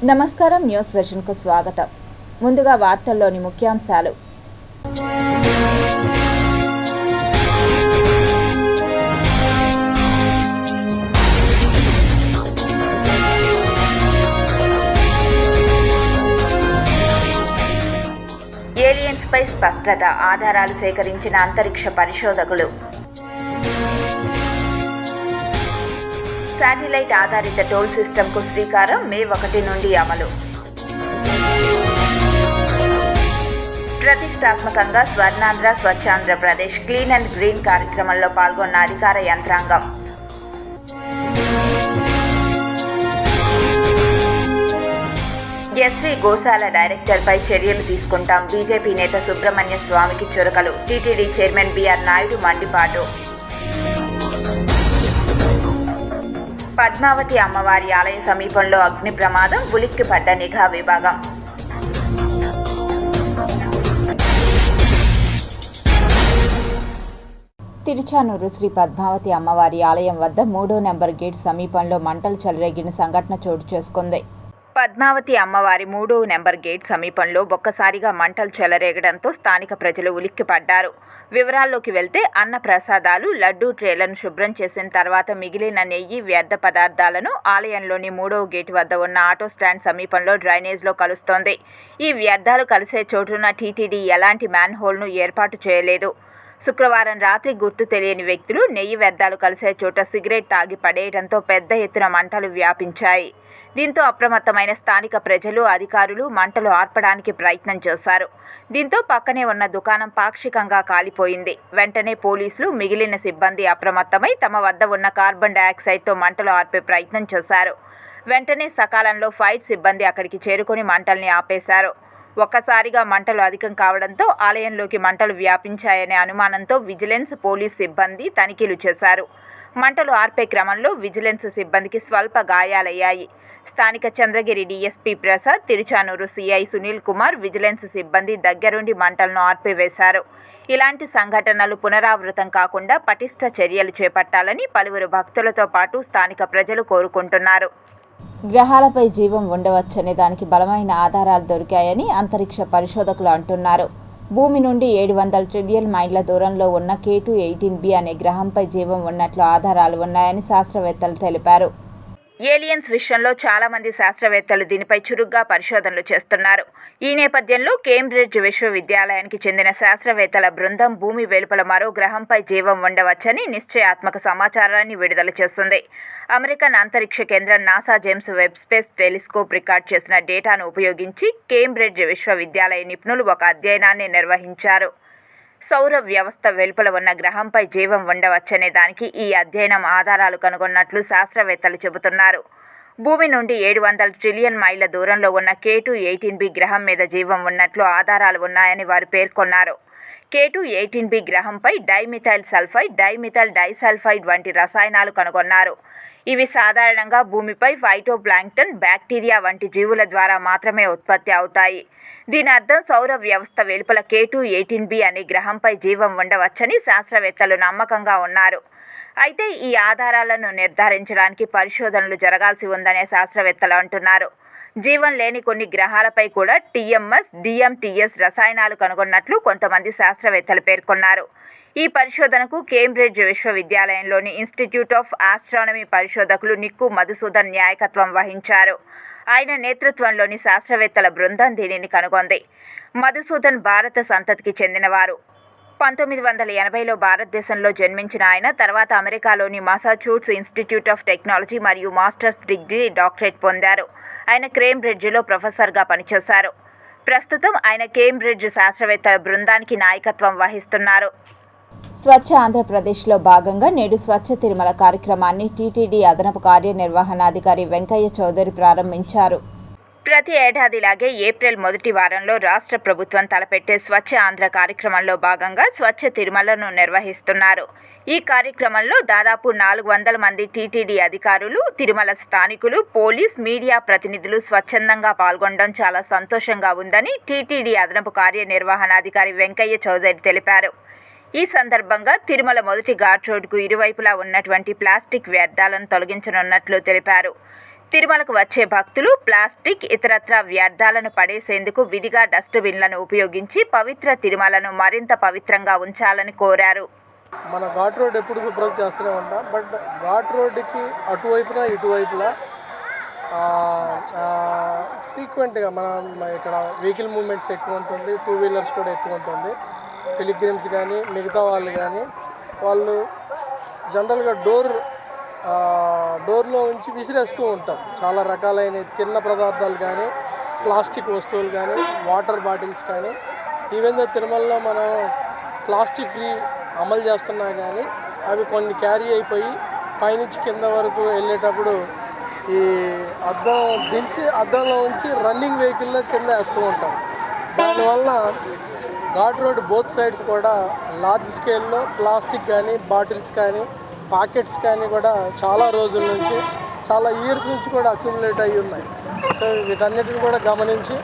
నమస్కారం. న్యూస్ వెర్షన్కు స్వాగతం. ముందుగా వార్తల్లోని ముఖ్యాంశాలు. ఏలియన్స్పై స్పష్టత, ఆధారాలు సేకరించిన అంతరిక్ష పరిశోధకులు. శాటిలైట్ ఆధారిత టోల్ సిస్టమ్కు శ్రీకారం మే 1 నుండి అమలు. ప్రతిష్టాత్మకంగా స్వర్ణాంధ్ర స్వచ్ఛాంధ్రప్రదేశ్ క్లీన్ అండ్ గ్రీన్ కార్యక్రమంలో పాల్గొన్న అధికార యంత్రాంగం. ఎస్వి గోశాల డైరెక్టర్పై చర్యలు తీసుకుంటాం. బీజేపీ నేత సుబ్రహ్మణ్య స్వామికి చురకలు. టీటీడీ చైర్మన్ బిఆర్ నాయుడు మండిపాటు. పద్మావతి అమ్మవారి ఆలయ సమీపంలో అగ్ని ప్రమాదం, ఉలిక్కిపడ్డ నిఘా విభాగం. తిరుచానూరు శ్రీ పద్మావతి అమ్మవారి ఆలయం వద్ద 3వ నెంబర్ గేట్ సమీపంలో మంటలు చెలరేగిన సంఘటన చోటు చేసుకుంది. పద్మావతి అమ్మవారి 3వ నెంబర్ గేట్ సమీపంలో ఒక్కసారిగా మంటలు చెలరేగడంతో స్థానిక ప్రజలు ఉలిక్కిపడ్డారు. వివరాల్లోకి వెళ్తే అన్న ప్రసాదాలు, లడ్డూ ట్రేలను శుభ్రం చేసిన తర్వాత మిగిలిన నెయ్యి, వ్యర్థ పదార్థాలను ఆలయంలోని 3వ గేటు వద్ద ఉన్న ఆటో స్టాండ్ సమీపంలో డ్రైనేజ్లో కలుస్తోంది. ఈ వ్యర్థాలు కలిసే చోటున టీటీడీ ఎలాంటి మ్యాన్ హోల్ను ఏర్పాటు చేయలేదు. శుక్రవారం రాత్రి గుర్తు తెలియని వ్యక్తులు నెయ్యి వ్యర్థాలు కలిసే చోట సిగరెట్ తాగి పడేయడంతో పెద్ద ఎత్తున మంటలు వ్యాపించాయి. దీంతో అప్రమత్తమైన స్థానిక ప్రజలు, అధికారులు మంటలు ఆర్పడానికి ప్రయత్నం చేశారు. దీంతో పక్కనే ఉన్న దుకాణం పాక్షికంగా కాలిపోయింది. వెంటనే పోలీసులు, మిగిలిన సిబ్బంది అప్రమత్తమై తమ వద్ద ఉన్న కార్బన్ డయాక్సైడ్తో మంటలు ఆర్పే ప్రయత్నం చేశారు. వెంటనే సకాలంలో ఫైర్ సిబ్బంది అక్కడికి చేరుకొని మంటల్ని ఆపేశారు. ఒక్కసారిగా మంటలు అధికం కావడంతో ఆలయంలోకి మంటలు వ్యాపించాయనే అనుమానంతో విజిలెన్స్, పోలీస్ సిబ్బంది తనిఖీలు చేశారు. మంటలు ఆర్పే క్రమంలో విజిలెన్స్ సిబ్బందికి స్వల్ప గాయాలయ్యాయి. స్థానిక Chandragiri DSP Prasad, Tiruchanur CI Sunil Kumar, vigilance సిబ్బంది దగ్గరుండి మంటలను ఆర్పివేశారు. ఇలాంటి సంఘటనలు పునరావృతం కాకుండా పటిష్ట చర్యలు చేపట్టాలని పలువురు భక్తులతో పాటు స్థానిక ప్రజలు కోరుకుంటున్నారు. గ్రహాలపై జీవం ఉండవచ్చనే దానికి బలమైన ఆధారాలు దొరికాయని అంతరిక్ష పరిశోధకులు అంటున్నారు. భూమి నుండి 700 ట్రిలియన్ మైళ్ళ దూరంలో ఉన్న K2-18b అనే గ్రహంపై జీవం ఉన్నట్లు ఆధారాలు ఉన్నాయని శాస్త్రవేత్తలు తెలిపారు. ఏలియన్స్ విషయంలో చాలా మంది శాస్త్రవేత్తలు దీనిపై చురుగ్గా పరిశోధనలు చేస్తున్నారు. ఈ నేపథ్యంలో కేంబ్రిడ్జ్ విశ్వవిద్యాలయానికి చెందిన శాస్త్రవేత్తల బృందం భూమి వెలుపల మరో గ్రహంపై జీవం ఉండవచ్చని నిశ్చయాత్మక సమాచారాన్ని విడుదల చేస్తుంది. అమెరికన్ అంతరిక్ష కేంద్రం NASA James Webb space telescope record చేసిన డేటాను ఉపయోగించి కేంబ్రిడ్జ్ విశ్వవిద్యాలయ నిపుణులు ఒక అధ్యయనాన్ని నిర్వహించారు. సౌర వ్యవస్థ వెలుపల ఉన్న గ్రహంపై జీవం ఉండవచ్చనే దానికి ఈ అధ్యయనం ఆధారాలు కనుగొన్నట్లు శాస్త్రవేత్తలు చెబుతున్నారు. భూమి నుండి 700 ట్రిలియన్ మైళ్ళ దూరంలో ఉన్న K2-18b గ్రహం మీద జీవం ఉన్నట్లు ఆధారాలు ఉన్నాయని వారు పేర్కొన్నారు. K2-18b గ్రహంపై డైమిథైల్ సల్ఫైడ్, డైమిథైల్ డైసల్ఫైడ్ వంటి రసాయనాలు కనుగొన్నారు. ఇవి సాధారణంగా భూమిపై ఫైటోప్లాంక్టన్, బ్యాక్టీరియా వంటి జీవుల ద్వారా మాత్రమే ఉత్పత్తి అవుతాయి. దీని అర్థం సౌర వ్యవస్థ వెలుపల K2-18b అనే గ్రహంపై జీవం ఉండవచ్చని శాస్త్రవేత్తలు నమ్మకంగా ఉన్నారు. అయితే ఈ ఆధారాలను నిర్ధారించడానికి పరిశోధనలు జరగాల్సి ఉందనే శాస్త్రవేత్తలు అంటున్నారు. జీవం లేని కొన్ని గ్రహాలపై కూడా TMS, DMTS రసాయనాలు కనుగొన్నట్లు కొంతమంది శాస్త్రవేత్తలు పేర్కొన్నారు. ఈ పరిశోధనకు కేంబ్రిడ్జ్ విశ్వవిద్యాలయంలోని ఇన్స్టిట్యూట్ ఆఫ్ ఆస్ట్రానమీ పరిశోధకులు నిక్కు మధుసూదన్ నాయకత్వం వహించారు. ఆయన నేతృత్వంలోని శాస్త్రవేత్తల బృందం దీనిని కనుగొంది. మధుసూదన్ భారత సంతతికి చెందినవారు. 1980లో భారతదేశంలో జన్మించిన ఆయన తర్వాత అమెరికాలోని మసాచ్యూట్స్ ఇన్స్టిట్యూట్ ఆఫ్ టెక్నాలజీ మరియు మాస్టర్స్ డిగ్రీ, డాక్టరేట్ పొందారు. ఆయన కేంబ్రిడ్జ్లో ప్రొఫెసర్గా పనిచేశారు. ప్రస్తుతం ఆయన కేంబ్రిడ్జ్ శాస్త్రవేత్తల బృందానికి నాయకత్వం వహిస్తున్నారు. స్వచ్ఛ ఆంధ్రప్రదేశ్లో భాగంగా నేడు స్వచ్ఛ తిరుమల కార్యక్రమాన్ని టీటీడీ అదనపు కార్యనిర్వహణాధికారి వెంకయ్య చౌదరి ప్రారంభించారు. ప్రతి ఏడాదిలాగే ఏప్రిల్ మొదటి వారంలో రాష్ట్ర ప్రభుత్వం తలపెట్టే స్వచ్ఛ ఆంధ్ర కార్యక్రమంలో భాగంగా స్వచ్ఛ తిరుమలను నిర్వహిస్తున్నారు. ఈ కార్యక్రమంలో దాదాపు 400 మంది టీటీడీ అధికారులు, తిరుమల స్థానికులు, పోలీస్, మీడియా ప్రతినిధులు స్వచ్ఛందంగా పాల్గొనడం చాలా సంతోషంగా ఉందని టీటీడీ అదనపు కార్యనిర్వహణాధికారి వెంకయ్య చౌదరి తెలిపారు. ఈ సందర్భంగా తిరుమల మొదటి ఘాట్ రోడ్డుకు ఇరువైపులా ఉన్నటువంటి ప్లాస్టిక్ వ్యర్థాలను తొలగించనున్నట్లు తెలిపారు. తిరుమలకు వచ్చే భక్తులు ప్లాస్టిక్ ఇతరత్రా వ్యర్థాలను పడేసేందుకు విధిగా డస్ట్బిన్లను ఉపయోగించి పవిత్ర తిరుమలను మరింత పవిత్రంగా ఉంచాలని కోరారు. మన ఘాట్ రోడ్ ఎప్పుడు శుభ్రం చేస్తూనే ఉంటాం, బట్ ఘాట్ రోడ్డుకి అటువైపున ఇటువైపులా ఫ్రీక్వెంట్గా మనం ఇక్కడ వెహికల్ మూవ్మెంట్స్ ఎక్కువ ఉంటుంది, 2 వీలర్స్ కూడా ఎక్కువ ఉంటుంది. పిలిగ్రిమ్స్ కానీ మిగతా వాళ్ళు కానీ వాళ్ళు జనరల్గా డోర్లో ఉంచి విసిరేస్తూ ఉంటారు. చాలా రకాలైన తిన్న పదార్థాలు కానీ, ప్లాస్టిక్ వస్తువులు కానీ, వాటర్ బాటిల్స్ కానీ. ఈవెన్ తిరుమలలో మనం ప్లాస్టిక్ ఫ్రీ అమలు చేస్తున్నా కానీ అవి కొన్ని క్యారీ అయిపోయి పైనుంచి కింద వరకు వెళ్ళేటప్పుడు ఈ అద్దంలో ఉంచి రన్నింగ్ వెహికల్లో కింద వేస్తూ ఉంటారు. దానివల్ల ఘాట్ రోడ్ బోత్ సైడ్స్ కూడా లార్జ్ స్కేల్లో ప్లాస్టిక్ కానీ, బాటిల్స్ కానీ, పాకెట్స్ కానీ కూడా చాలా రోజుల నుంచి, చాలా ఇయర్స్ నుంచి కూడా అక్యుములేట్ అయ్యి ఉన్నాయి. సో వీటన్నిటిని కూడా గమనించి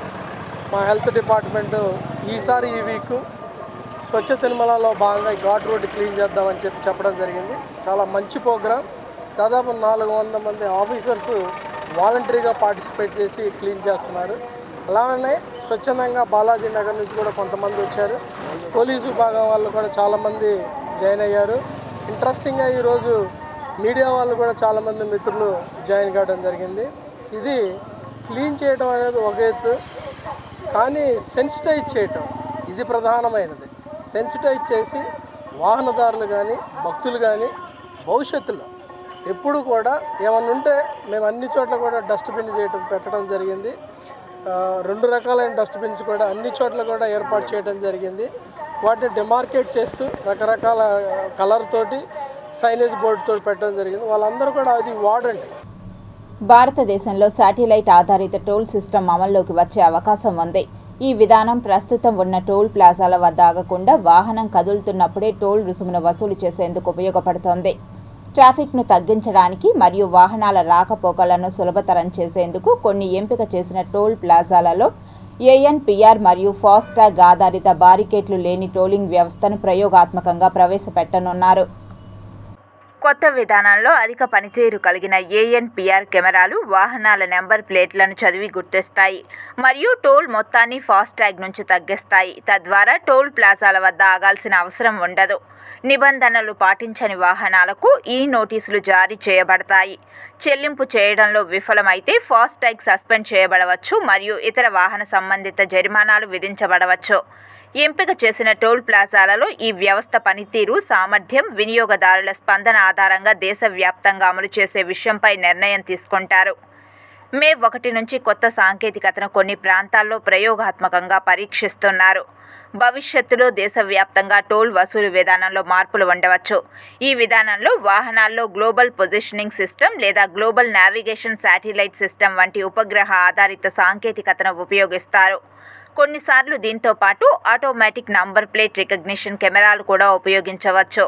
మా హెల్త్ డిపార్ట్మెంటు ఈసారి ఈ వీక్ స్వచ్ఛ తిరుమలలో భాగంగా ఘాట్ రోడ్ క్లీన్ చేద్దామని చెప్పడం జరిగింది. చాలా మంచి ప్రోగ్రాం. దాదాపు 400 మంది ఆఫీసర్స్ వాలంటరీగా పార్టిసిపేట్ చేసి క్లీన్ చేస్తున్నారు. అలానే స్వచ్ఛందంగా బాలాజీ నగర్ నుంచి కూడా కొంతమంది వచ్చారు. పోలీసు విభాగం వాళ్ళు కూడా చాలామంది జాయిన్ అయ్యారు. ఇంట్రెస్టింగ్గా ఈరోజు మీడియా వాళ్ళు కూడా చాలామంది మిత్రులు జాయిన్ కావడం జరిగింది. ఇది క్లీన్ చేయడం అనేది ఒక ఎత్తు, కానీ సెన్సిటైజ్ చేయటం ఇది ప్రధానమైనది. సెన్సిటైజ్ చేసి వాహనదారులు కానీ, భక్తులు కానీ భవిష్యత్తులో ఎప్పుడు కూడా ఏమన్నా ఉంటే మేము అన్ని చోట్ల కూడా డస్ట్బిన్ పెట్టడం జరిగింది. 2 రకాలైన డస్ట్బిన్స్ కూడా అన్ని చోట్ల కూడా ఏర్పాటు చేయడం జరిగింది. వాటిని డిమార్కేట్ చేస్తూ రకరకాల కలర్ తోటి సైనేజ్ బోర్డుతో పెట్టడం జరిగింది. వాళ్ళందరూ కూడా అది వాడండి. భారతదేశంలో శాటిలైట్ ఆధారిత టోల్ సిస్టమ్ అమల్లోకి వచ్చే అవకాశం ఉంది. ఈ విధానం ప్రస్తుతం ఉన్న టోల్ ప్లాజాల వద్ద ఆగకుండా వాహనం కదులుతున్నప్పుడే టోల్ రుసుమును వసూలు చేసేందుకు ఉపయోగపడుతోంది. ట్రాఫిక్ను తగ్గించడానికి మరియు వాహనాల రాకపోకలను సులభతరం చేసేందుకు కొన్ని ఎంపిక చేసిన టోల్ ప్లాజాలలో ANPR మరియు ఫాస్టాగ్ ఆధారిత బారికేడ్లు లేని టోలింగ్ వ్యవస్థను ప్రయోగాత్మకంగా ప్రవేశపెట్టనున్నారు. కొత్త విధానంలో అధిక పనితీరు కలిగిన ANPR కెమెరాలు వాహనాల నెంబర్ ప్లేట్లను చదివి గుర్తిస్తాయి మరియు టోల్ మొత్తాన్ని ఫాస్టాగ్ నుంచి తగ్గిస్తాయి. తద్వారా టోల్ ప్లాజాల వద్ద ఆగాల్సిన అవసరం ఉండదు. నిబంధనలు పాటించని వాహనాలకు ఈ నోటీసులు జారీ చేయబడతాయి. చెల్లింపు చేయడంలో విఫలమైతే ఫాస్టాగ్ సస్పెండ్ చేయబడవచ్చు మరియు ఇతర వాహన సంబంధిత జరిమానాలు విధించబడవచ్చు. ఎంపిక చేసిన టోల్ ప్లాజాలలో ఈ వ్యవస్థ పనితీరు, సామర్థ్యం, వినియోగదారుల స్పందన ఆధారంగా దేశవ్యాప్తంగా అమలు చేసే విషయంపై నిర్ణయం తీసుకుంటారు. మే 1 నుంచి కొత్త సాంకేతికతను కొన్ని ప్రాంతాల్లో ప్రయోగాత్మకంగా పరీక్షిస్తున్నారు. భవిష్యత్తులో దేశవ్యాప్తంగా టోల్ వసూలు విధానంలో మార్పులు ఉండవచ్చు. ఈ విధానంలో వాహనాల్లో గ్లోబల్ పొజిషనింగ్ సిస్టమ్ లేదా గ్లోబల్ నావిగేషన్ శాటిలైట్ సిస్టమ్ వంటి ఉపగ్రహ ఆధారిత సాంకేతికతను ఉపయోగిస్తారు. కొన్నిసార్లు దీంతో పాటు ఆటోమేటిక్ నంబర్ ప్లేట్ రికగ్నిషన్ కెమెరాలు కూడా ఉపయోగించవచ్చు.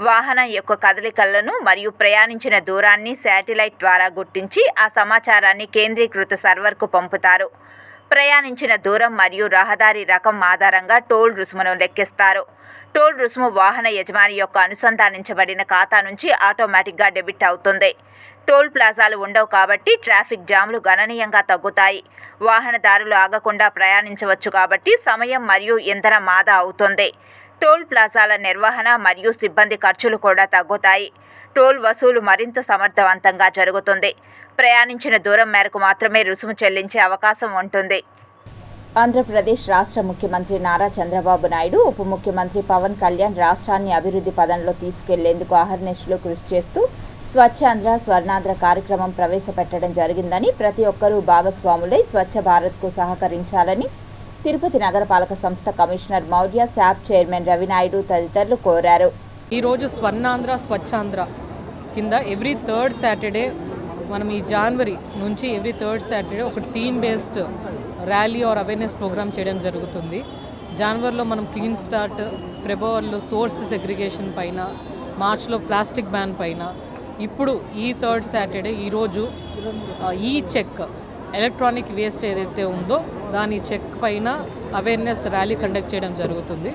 వాహనం యొక్క కదలికలను మరియు ప్రయాణించిన దూరాన్ని శాటిలైట్ ద్వారా గుర్తించి ఆ సమాచారాన్ని కేంద్రీకృత సర్వర్కు పంపుతారు. ప్రయాణించిన దూరం మరియు రహదారి రకం ఆధారంగా టోల్ రుసుమును లెక్కిస్తారు. టోల్ రుసుము వాహన యజమాని యొక్క అనుసంధానించబడిన ఖాతా నుంచి ఆటోమేటిక్గా డెబిట్ అవుతుంది. టోల్ ప్లాజాలు ఉండవు కాబట్టి ట్రాఫిక్ జామ్లు గణనీయంగా తగ్గుతాయి. వాహనదారులు ఆగకుండా ప్రయాణించవచ్చు కాబట్టి సమయం మరియు ఇంధనం ఆదా అవుతుంది. టోల్ ప్లాజాల నిర్వహణ మరియు సిబ్బంది ఖర్చులు కూడా తగ్గుతాయి. టోల్ వసూలు మరింత సమర్థవంతంగా జరుగుతుంది. ప్రయాణించిన దూరం మేరకు మాత్రమే రుసుము చెల్లించే అవకాశం ఉంటుంది. ఆంధ్రప్రదేశ్ రాష్ట్ర ముఖ్యమంత్రి నారా చంద్రబాబు నాయుడు, ఉప ముఖ్యమంత్రి పవన్ కళ్యాణ్ రాష్ట్రాన్ని అభివృద్ధి పదంలో తీసుకెళ్లేందుకు అహర్నిశలు కృషి చేస్తూ స్వచ్ఛాంధ్ర స్వర్ణాంధ్ర కార్యక్రమం ప్రవేశపెట్టడం జరిగిందని, ప్రతి ఒక్కరూ భాగస్వాములై స్వచ్ఛ భారత్కు సహకరించాలని తిరుపతి నగరపాలక సంస్థ commissioner Maurya, SAAP chairman Ravi Naidu తదితరులు కోరారు. ఈరోజు స్వర్ణాంధ్ర స్వచ్ఛాంధ్ర కింద ఎవ్రీ 3rd సాటర్డే మనం ఈ జనవరి నుంచి ఎవ్రీ 3rd సాటర్డే ఒక theme based rally or awareness programme చేయడం జరుగుతుంది. జనవరిలో మనం క్లీన్ స్టార్ట్, ఫిబ్రవరిలో సోర్స్ సెగ్రిగేషన్ పైన, మార్చ్లో ప్లాస్టిక్ బ్యాన్ పైన, ఇప్పుడు ఈ 3rd సాటర్డే ఈరోజు ఈ చెక్ ఎలక్ట్రానిక్ వేస్ట్ ఏదైతే ఉందో దాని చెక్ పైన అవేర్నెస్ ర్యాలీ కండక్ట్ చేయడం జరుగుతుంది.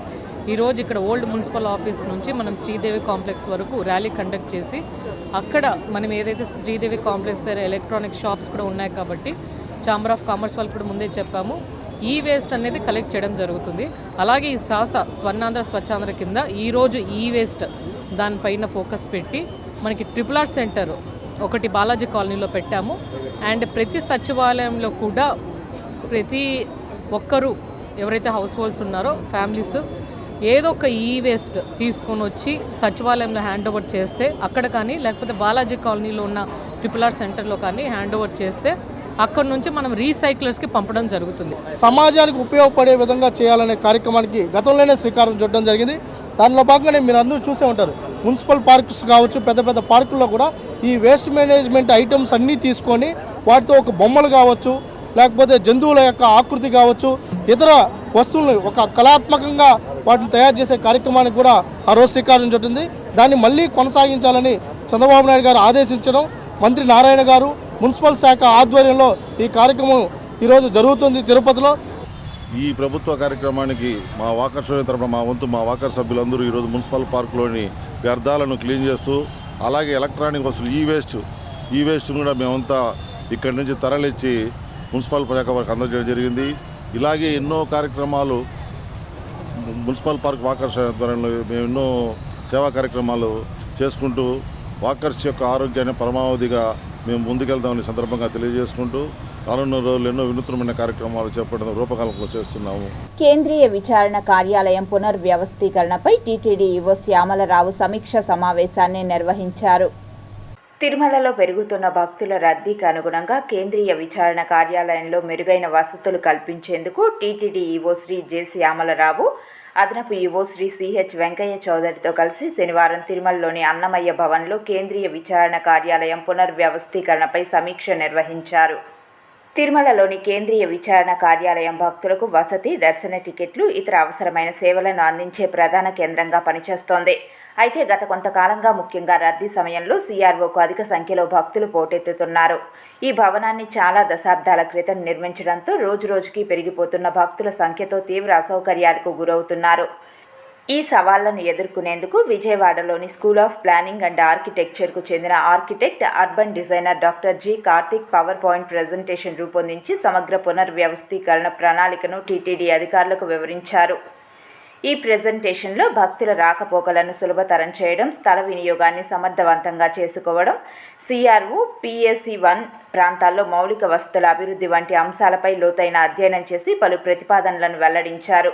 ఈరోజు ఇక్కడ ఓల్డ్ మున్సిపల్ ఆఫీస్ నుంచి మనం శ్రీదేవి కాంప్లెక్స్ వరకు ర్యాలీ కండక్ట్ చేసి అక్కడ మనం ఏదైతే శ్రీదేవి కాంప్లెక్స్ దగ్గర ఎలక్ట్రానిక్స్ షాప్స్ కూడా ఉన్నాయి కాబట్టి ఛాంబర్ ఆఫ్ కామర్స్ వాళ్ళు కూడా ముందే చెప్పాము, ఈ వేస్ట్ అనేది కలెక్ట్ చేయడం జరుగుతుంది. అలాగే ఈ స్వర్ణాంధ్ర స్వచ్ఛాంధ్ర కింద ఈరోజు ఈ వేస్ట్ దానిపైన ఫోకస్ పెట్టి మనకి RRR సెంటర్ ఒకటి బాలాజీ కాలనీలో పెట్టాము. అండ్ ప్రతి సచివాలయంలో కూడా ప్రతి ఒక్కరూ ఎవరైతే హౌస్ హోల్డ్స్ ఉన్నారో ఫ్యామిలీస్ ఏదో ఒక ఈ వేస్ట్ తీసుకొని వచ్చి సచివాలయంలో హ్యాండ్ ఓవర్ చేస్తే అక్కడ కానీ, లేకపోతే బాలాజీ కాలనీలో ఉన్న RRR సెంటర్లో కానీ హ్యాండ్ ఓవర్ చేస్తే అక్కడ నుంచి మనం రీసైక్లర్స్కి పంపడం జరుగుతుంది. సమాజానికి ఉపయోగపడే విధంగా చేయాలనే కార్యక్రమానికి గతంలోనే శ్రీకారం చుట్టడం జరిగింది. దానిలో భాగంగానే మీరు అందరూ చూసే ఉంటారు, మున్సిపల్ పార్క్స్ కావచ్చు, పెద్ద పెద్ద పార్కుల్లో కూడా ఈ వేస్ట్ మేనేజ్మెంట్ ఐటమ్స్ అన్నీ తీసుకొని వాటితో ఒక బొమ్మలు కావచ్చు, లేకపోతే జంతువుల యొక్క ఆకృతి కావచ్చు, ఇతర వస్తువులను ఒక కళాత్మకంగా వాటిని తయారు చేసే కార్యక్రమానికి కూడా ఆ రోజు శ్రీకారం చుట్టింది. దాన్ని మళ్ళీ కొనసాగించాలని చంద్రబాబు నాయుడు గారు ఆదేశించడం, మంత్రి నారాయణ గారు మున్సిపల్ శాఖ ఆధ్వర్యంలో ఈ కార్యక్రమం ఈరోజు జరుగుతుంది తిరుపతిలో. ఈ ప్రభుత్వ కార్యక్రమానికి మా వాకర్ సోదరుల తరపున మా వాకర్ సభ్యులందరూ ఈరోజు మున్సిపల్ పార్కులోని వ్యర్థాలను క్లీన్ చేస్తూ, అలాగే ఎలక్ట్రానిక్ వస్తువులు ఈ వేస్ట్ను కూడా మేమంతా ఇక్కడి నుంచి తరలిచ్చి మున్సిపల్ శాఖ వారికి అందజేయడం జరిగింది. ఇలాగే ఎన్నో కార్యక్రమాలు మున్సిపల్ పార్క్ వాకర్స్ ఆధ్వర్యంలో మేము ఎన్నో సేవా కార్యక్రమాలు చేసుకుంటూ వాకర్స్ యొక్క ఆరోగ్యాన్ని పరమావధిగా మేము ముందుకెళ్తామని సందర్భంగా తెలియజేసుకుంటూ రానున్న రోజులు ఎన్నో వినూత్నమైన కార్యక్రమాలు చేపట్టడం రూపకల్పన చేస్తున్నాము. కేంద్రీయ విచారణ కార్యాలయం పునర్వ్యవస్థీకరణపై టీటీడీ ఈవో శ్యామలరావు సమీక్ష సమావేశాన్ని నిర్వహించారు. తిరుమలలో పెరుగుతున్న భక్తుల రద్దీకి అనుగుణంగా కేంద్రీయ విచారణ కార్యాలయంలో మెరుగైన వసతులు కల్పించేందుకు TTD EO Shri J Syamala Rao, అదనపు ఈవో శ్రీ సిహెచ్ వెంకయ్య చౌదరితో కలిసి శనివారం తిరుమలలోని అన్నమయ్య భవన్లో కేంద్రీయ విచారణ కార్యాలయం పునర్వ్యవస్థీకరణపై సమీక్ష నిర్వహించారు. తిరుమలలోని కేంద్రీయ విచారణ కార్యాలయం భక్తులకు వసతి, దర్శన టికెట్లు, ఇతర అవసరమైన సేవలను అందించే ప్రధాన కేంద్రంగా పనిచేస్తోంది. అయితే గత కొంతకాలంగా ముఖ్యంగా రద్దీ సమయంలో CROకు అధిక సంఖ్యలో భక్తులు పోటెత్తుతున్నారు. ఈ భవనాన్ని చాలా దశాబ్దాల క్రితం నిర్మించడంతో రోజురోజుకి పెరిగిపోతున్న భక్తుల సంఖ్యతో తీవ్ర అసౌకర్యాలకు గురవుతున్నారు. ఈ సవాళ్లను ఎదుర్కొనేందుకు విజయవాడలోని స్కూల్ ఆఫ్ ప్లానింగ్ అండ్ ఆర్కిటెక్చర్కు చెందిన architect, urban designer doctor G Karthik power point presentation రూపొందించి సమగ్ర పునర్వ్యవస్థీకరణ ప్రణాళికను టీటీడీ అధికారులకు వివరించారు. ఈ ప్రెజెంటేషన్లో భక్తుల రాకపోకలను సులభతరం చేయడం, స్థల వినియోగాన్ని సమర్థవంతంగా చేసుకోవడం, CRO, PAC-1 ప్రాంతాల్లో మౌలిక వసతుల అభివృద్ధి వంటి అంశాలపై లోతైన అధ్యయనం చేసి పలు ప్రతిపాదనలను వెల్లడించారు.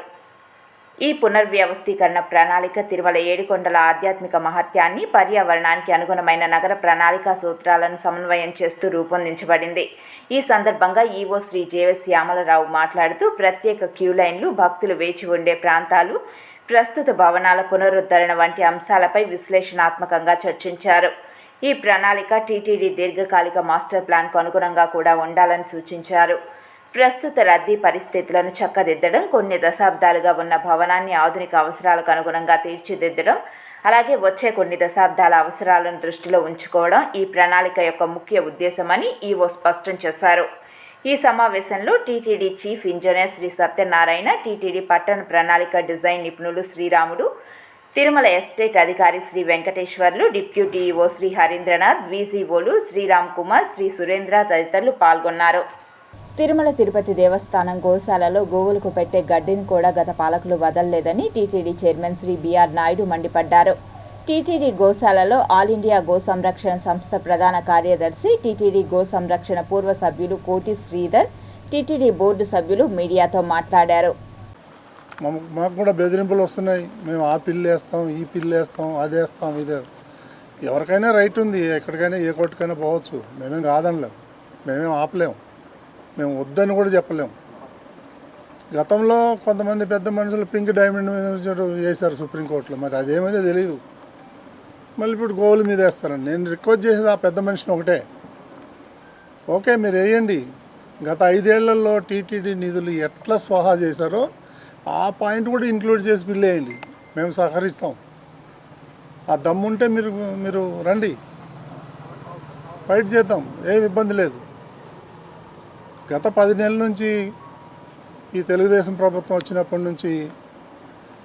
ఈ పునర్వ్యవస్థీకరణ ప్రణాళిక తిరుమల ఏడుకొండల ఆధ్యాత్మిక మహత్యాన్ని, పర్యావరణానికి అనుగుణమైన నగర ప్రణాళికా సూత్రాలను సమన్వయం చేస్తూ రూపొందించబడింది. ఈ సందర్భంగా ఈవో శ్రీ జె శ్యామలరావు మాట్లాడుతూ ప్రత్యేక క్యూ లైన్లు, భక్తులు వేచి ఉండే ప్రాంతాలు, ప్రస్తుత భవనాల పునరుద్ధరణ వంటి అంశాలపై విశ్లేషణాత్మకంగా చర్చించారు. ఈ ప్రణాళిక టీటీడీ దీర్ఘకాలిక మాస్టర్ ప్లాన్కు అనుగుణంగా కూడా ఉండాలని సూచించారు. ప్రస్తుత రద్దీ పరిస్థితులను చక్కదిద్దడం, కొన్ని దశాబ్దాలుగా ఉన్న భవనాన్ని ఆధునిక అవసరాలకు అనుగుణంగా తీర్చిదిద్దడం, అలాగే వచ్చే కొన్ని దశాబ్దాల అవసరాలను దృష్టిలో ఉంచుకోవడం ఈ ప్రణాళిక యొక్క ముఖ్య ఉద్దేశమని ఈవో స్పష్టం చేశారు. ఈ సమావేశంలో TTD chief engineer Shri Satyanarayana, TTD పట్టణ ప్రణాళిక డిజైన్ నిపుణులు శ్రీరాముడు, తిరుమల ఎస్టేట్ అధికారి శ్రీ వెంకటేశ్వర్లు, డిప్యూటీ ఈవో శ్రీ హరీంద్రనాథ్, VCOలు శ్రీరామ్ కుమార్, శ్రీ సురేంద్ర తదితరులు పాల్గొన్నారు. తిరుమల తిరుపతి దేవస్థానం గోశాలలో గోవులకు పెట్టే గడ్డిని కూడా గత పాలకులు వదలలేదని TTD chairman Shri BR Naidu మండిపడ్డారు. టీటీడీ గోశాలలో ఆల్ ఇండియా గో సంరక్షణ సంస్థ ప్రధాన కార్యదర్శి, టీటీడీ గో సంరక్షణ పూర్వ సభ్యులు కోటి శ్రీధర్, టీటీడీ బోర్డు సభ్యులు మీడియాతో మాట్లాడారు. మాకు కూడా బెదిరింపులు వస్తున్నాయి, మేము ఆ పిల్లు వేస్తాం, ఈ పిల్లు వేస్తాం, అది వేస్తాం, ఇదే. ఎవరికైనా రైట్ ఉంది, ఎక్కడికైనా ఏ కోర్టుకైనా పోవచ్చు. మేమేం కాదనలేం, మేమేం ఆపలేము, మేము వద్దని కూడా చెప్పలేము. గతంలో కొంతమంది పెద్ద మనుషులు పింక్ డైమండ్ మీద వేశారు సుప్రీంకోర్టులో, మరి అదేమైందో తెలియదు. మళ్ళీ ఇప్పుడు గోవుల మీద వేస్తారండి. నేను రిక్వెస్ట్ చేసేది ఆ పెద్ద మనిషిని ఒకటే, ఓకే మీరు వేయండి, గత 5 ఏళ్లలో టీటీడీ నిధులు ఎట్లా స్వాహా చేశారో ఆ పాయింట్ కూడా ఇంక్లూడ్ చేసి బిల్ వేయండి, మేము సహకరిస్తాం. ఆ దమ్ముంటే మీరు రండి, ఫైట్ చేద్దాం, ఏం ఇబ్బంది లేదు. గత 10 నెలల నుంచి ఈ తెలుగుదేశం ప్రభుత్వం వచ్చినప్పటి నుంచి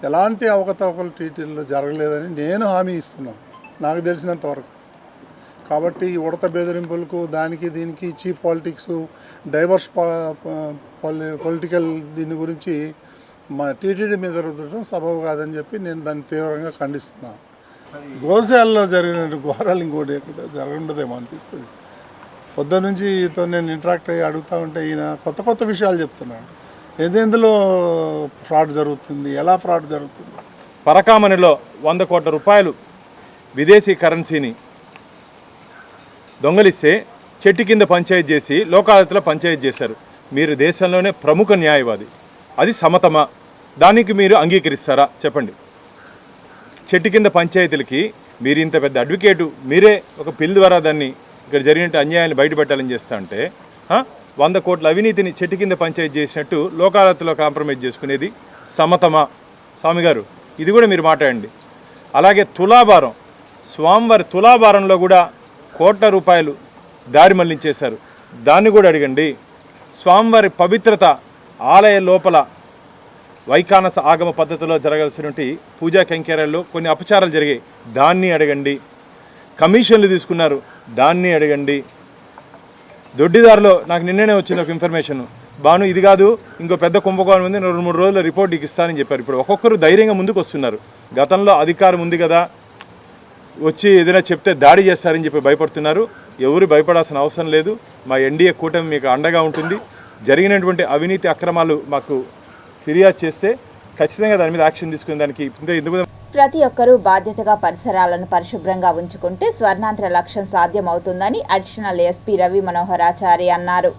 ఎలాంటి అవకతవకలు టీటీడీలో జరగలేదని నేను హామీ ఇస్తున్నాను, నాకు తెలిసినంత వరకు. కాబట్టి ఈ ఉడత బెదిరింపులకు దానికి దీనికి చీప్ పాలిటిక్స్, డైవర్స్ పొలిటికల్ దీని గురించి మా టీటీడీ మీద రుద్దడం సబబు కాదని చెప్పి నేను దాన్ని తీవ్రంగా ఖండిస్తున్నాను. గోశాలలో జరిగిన ఘోరాలు ఇంకోటి జరగఉండదేమో అనిపిస్తుంది. పొద్దున్న నుంచి ఈతో నేను ఇంటరాక్ట్ అయ్యి అడుగుతూ ఉంటే ఈయన కొత్త కొత్త విషయాలు చెప్తున్నాడు. ఎందులో ఫ్రాడ్ జరుగుతుంది, ఎలా ఫ్రాడ్ జరుగుతుంది. పరకామణిలో 100 కోట్ల రూపాయలు విదేశీ కరెన్సీని దొంగలిస్తే చెట్టు కింద పంచాయతీ చేసి లోకాయతలో పంచాయతీ చేశారు. మీరు దేశంలోనే ప్రముఖ న్యాయవాది, అది సమతమా? దానికి మీరు అంగీకరిస్తారా చెప్పండి. చెట్టు కింద పంచాయతీలకి మీరు ఇంత పెద్ద అడ్వకేటు, మీరే ఒక పిల్ ద్వారా దాన్ని ఇక్కడ జరిగిన అన్యాయాన్ని బయటపెట్టాలని చేస్తా అంటే 100 కోట్ల అవినీతిని చెట్టు కింద పంచాయతీ చేసినట్టు లోకాయతలో కాంప్రమైజ్ చేసుకునేది సమతమా? స్వామి గారు, ఇది కూడా మీరు మాట్లాడండి. అలాగే తులాభారం, స్వామివారి తులాభారంలో కూడా కోట్ల రూపాయలు దారి మళ్లించేశారు, దాన్ని కూడా అడగండి. స్వామివారి పవిత్రత ఆలయ లోపల వైఖానస ఆగమ పద్ధతిలో జరగాల్సినటువంటి పూజా కైంకర్యాల్లో కొన్ని అపచారాలు జరిగాయి, దాన్ని అడగండి. కమిషన్లు తీసుకున్నారు, దాన్ని అడగండి. దొడ్డిదారిలో నాకు నిన్ననే వచ్చింది ఒక ఇన్ఫర్మేషన్, బాను ఇది కాదు ఇంకో పెద్ద కుంభకోణం ఉంది, 2-3 రోజుల్లో రిపోర్ట్ ఇస్తానని చెప్పారు. ఇప్పుడు ఒక్కొక్కరు ధైర్యంగా ముందుకు వస్తున్నారు. గతంలో అధికారం ఉంది కదా, వచ్చి ఏదైనా చెప్తే దాడి చేస్తారని చెప్పి భయపడుతున్నారు. ఎవరు భయపడాల్సిన అవసరం లేదు. మా ఎన్డీఏ కూటమి మీకు అండగా ఉంటుంది. జరిగినటువంటి అవినీతి అక్రమాలు మాకు ఫిర్యాదు చేస్తే ఖచ్చితంగా దాని మీద యాక్షన్ తీసుకునే దానికి ఎందుకు. ప్రతి ఒక్కరూ బాధ్యతగా పరిసరాలను పరిశుభ్రంగా ఉంచుకుంటే స్వర్ణాంధ్ర లక్ష్యం సాధ్యమవుతుందని అడిషనల్ ఎస్పీ రవి మనోహరాచారి అన్నారు.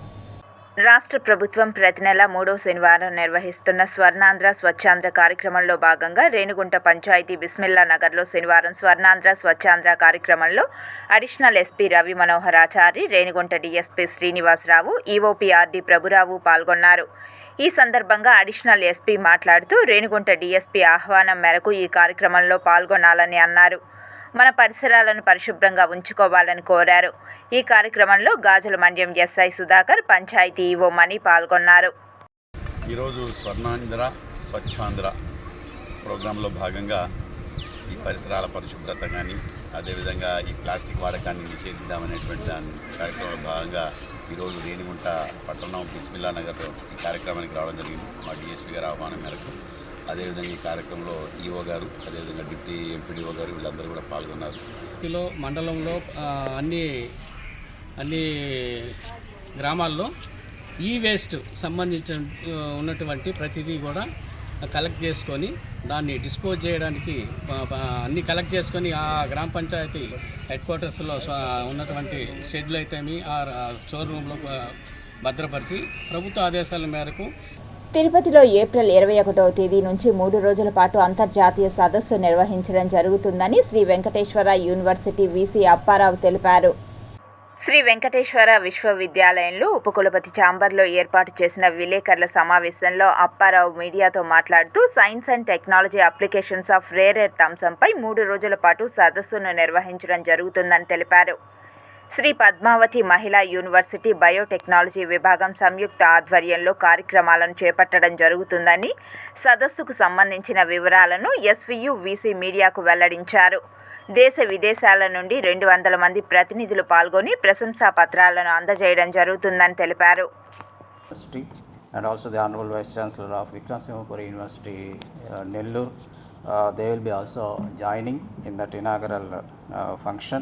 రాష్ట్ర ప్రభుత్వం ప్రతి నెల 3వ శనివారం నిర్వహిస్తున్న స్వర్ణాంధ్ర స్వచ్ఛాంధ్ర కార్యక్రమంలో భాగంగా రేణిగుంట పంచాయతీ బిస్మిల్లా నగర్లో శనివారం స్వర్ణాంధ్ర స్వచ్ఛాంధ్ర కార్యక్రమంలో additional SP Ravi Manoharachari, Renigunta DSP Srinivasarao, EOPRD Prabhurao పాల్గొన్నారు. ఈ సందర్భంగా అడిషనల్ ఎస్పీ మాట్లాడుతూ రేణిగుంట డీఎస్పీ ఆహ్వానం మేరకు ఈ కార్యక్రమంలో పాల్గొనాలని అన్నారు. మన పరిసరాలను పరిశుభ్రంగా ఉంచుకోవాలని కోరారు. ఈ కార్యక్రమంలో గాజుల మండ్యం ఎస్ఐ సుధాకర్, పంచాయతీ ఈవో మణి పాల్గొన్నారు. ఈరోజు స్వర్ణాంధ్ర స్వచ్ఛాంధ్ర ప్రోగ్రాంలో భాగంగా ఈ పరిసరాల పరిశుభ్రత కానీ, అదేవిధంగా ఈ ప్లాస్టిక్ వాడకాన్ని నిషేధిద్దామనేటువంటి దాని కార్యక్రమంలో భాగంగా ఈరోజు రేణిగుంట పట్టణం బిస్మిల్లా నగర్లో ఈ కార్యక్రమానికి రావడం జరిగింది. మా డిఎస్పీ గారి ఆహ్వానం మేరకు. అదేవిధంగా ఈ కార్యక్రమంలో ఈఓ గారు, అదేవిధంగా డిప్యూటీ ఎంపీడీఓ గారు వీళ్ళందరూ కూడా పాల్గొన్నారు. మండలంలో అన్ని గ్రామాల్లో ఈ వేస్ట్ సంబంధించిన ఉన్నటువంటి ప్రతిదీ కూడా కలెక్ట్ చేసుకొని దాన్ని డిస్పోజ్ చేయడానికి అన్నీ కలెక్ట్ చేసుకొని ఆ గ్రామ పంచాయతీ హెడ్ క్వార్టర్స్లో ఉన్నటువంటి షెడ్లు అయితేమి ఆ స్టోర్ రూమ్లో భద్రపరిచి ప్రభుత్వ ఆదేశాల మేరకు తిరుపతిలో ఏప్రిల్ 21వ తేదీ నుంచి 3 రోజుల పాటు అంతర్జాతీయ సదస్సు నిర్వహించడం జరుగుతుందని శ్రీ వెంకటేశ్వర యూనివర్సిటీ వీసీ అప్పారావు తెలిపారు. శ్రీ వెంకటేశ్వర విశ్వవిద్యాలయంలో ఉపకులపతి ఛాంబర్లో ఏర్పాటు చేసిన విలేకరుల సమావేశంలో అప్పారావు మీడియాతో మాట్లాడుతూ science and technology applications of rare earth అంశంపై 3 రోజుల పాటు సదస్సును నిర్వహించడం జరుగుతుందని తెలిపారు. శ్రీ పద్మావతి మహిళా యూనివర్సిటీ బయోటెక్నాలజీ విభాగం సంయుక్త ఆధ్వర్యంలో కార్యక్రమాలను చేపట్టడం జరుగుతుందని, సదస్సుకు సంబంధించిన వివరాలను ఎస్వీయు వీసీ మీడియాకు వెల్లడించారు. దేశ విదేశాల నుండి 200 మంది ప్రతినిధులు పాల్గొని ప్రశంసా పత్రాలను అందజేయడం జరుగుతుందని తెలిపారు. And also the Honorable Vice Chancellor of Vikramsingapura University, Nellore, they will be also joining in that inaugural function,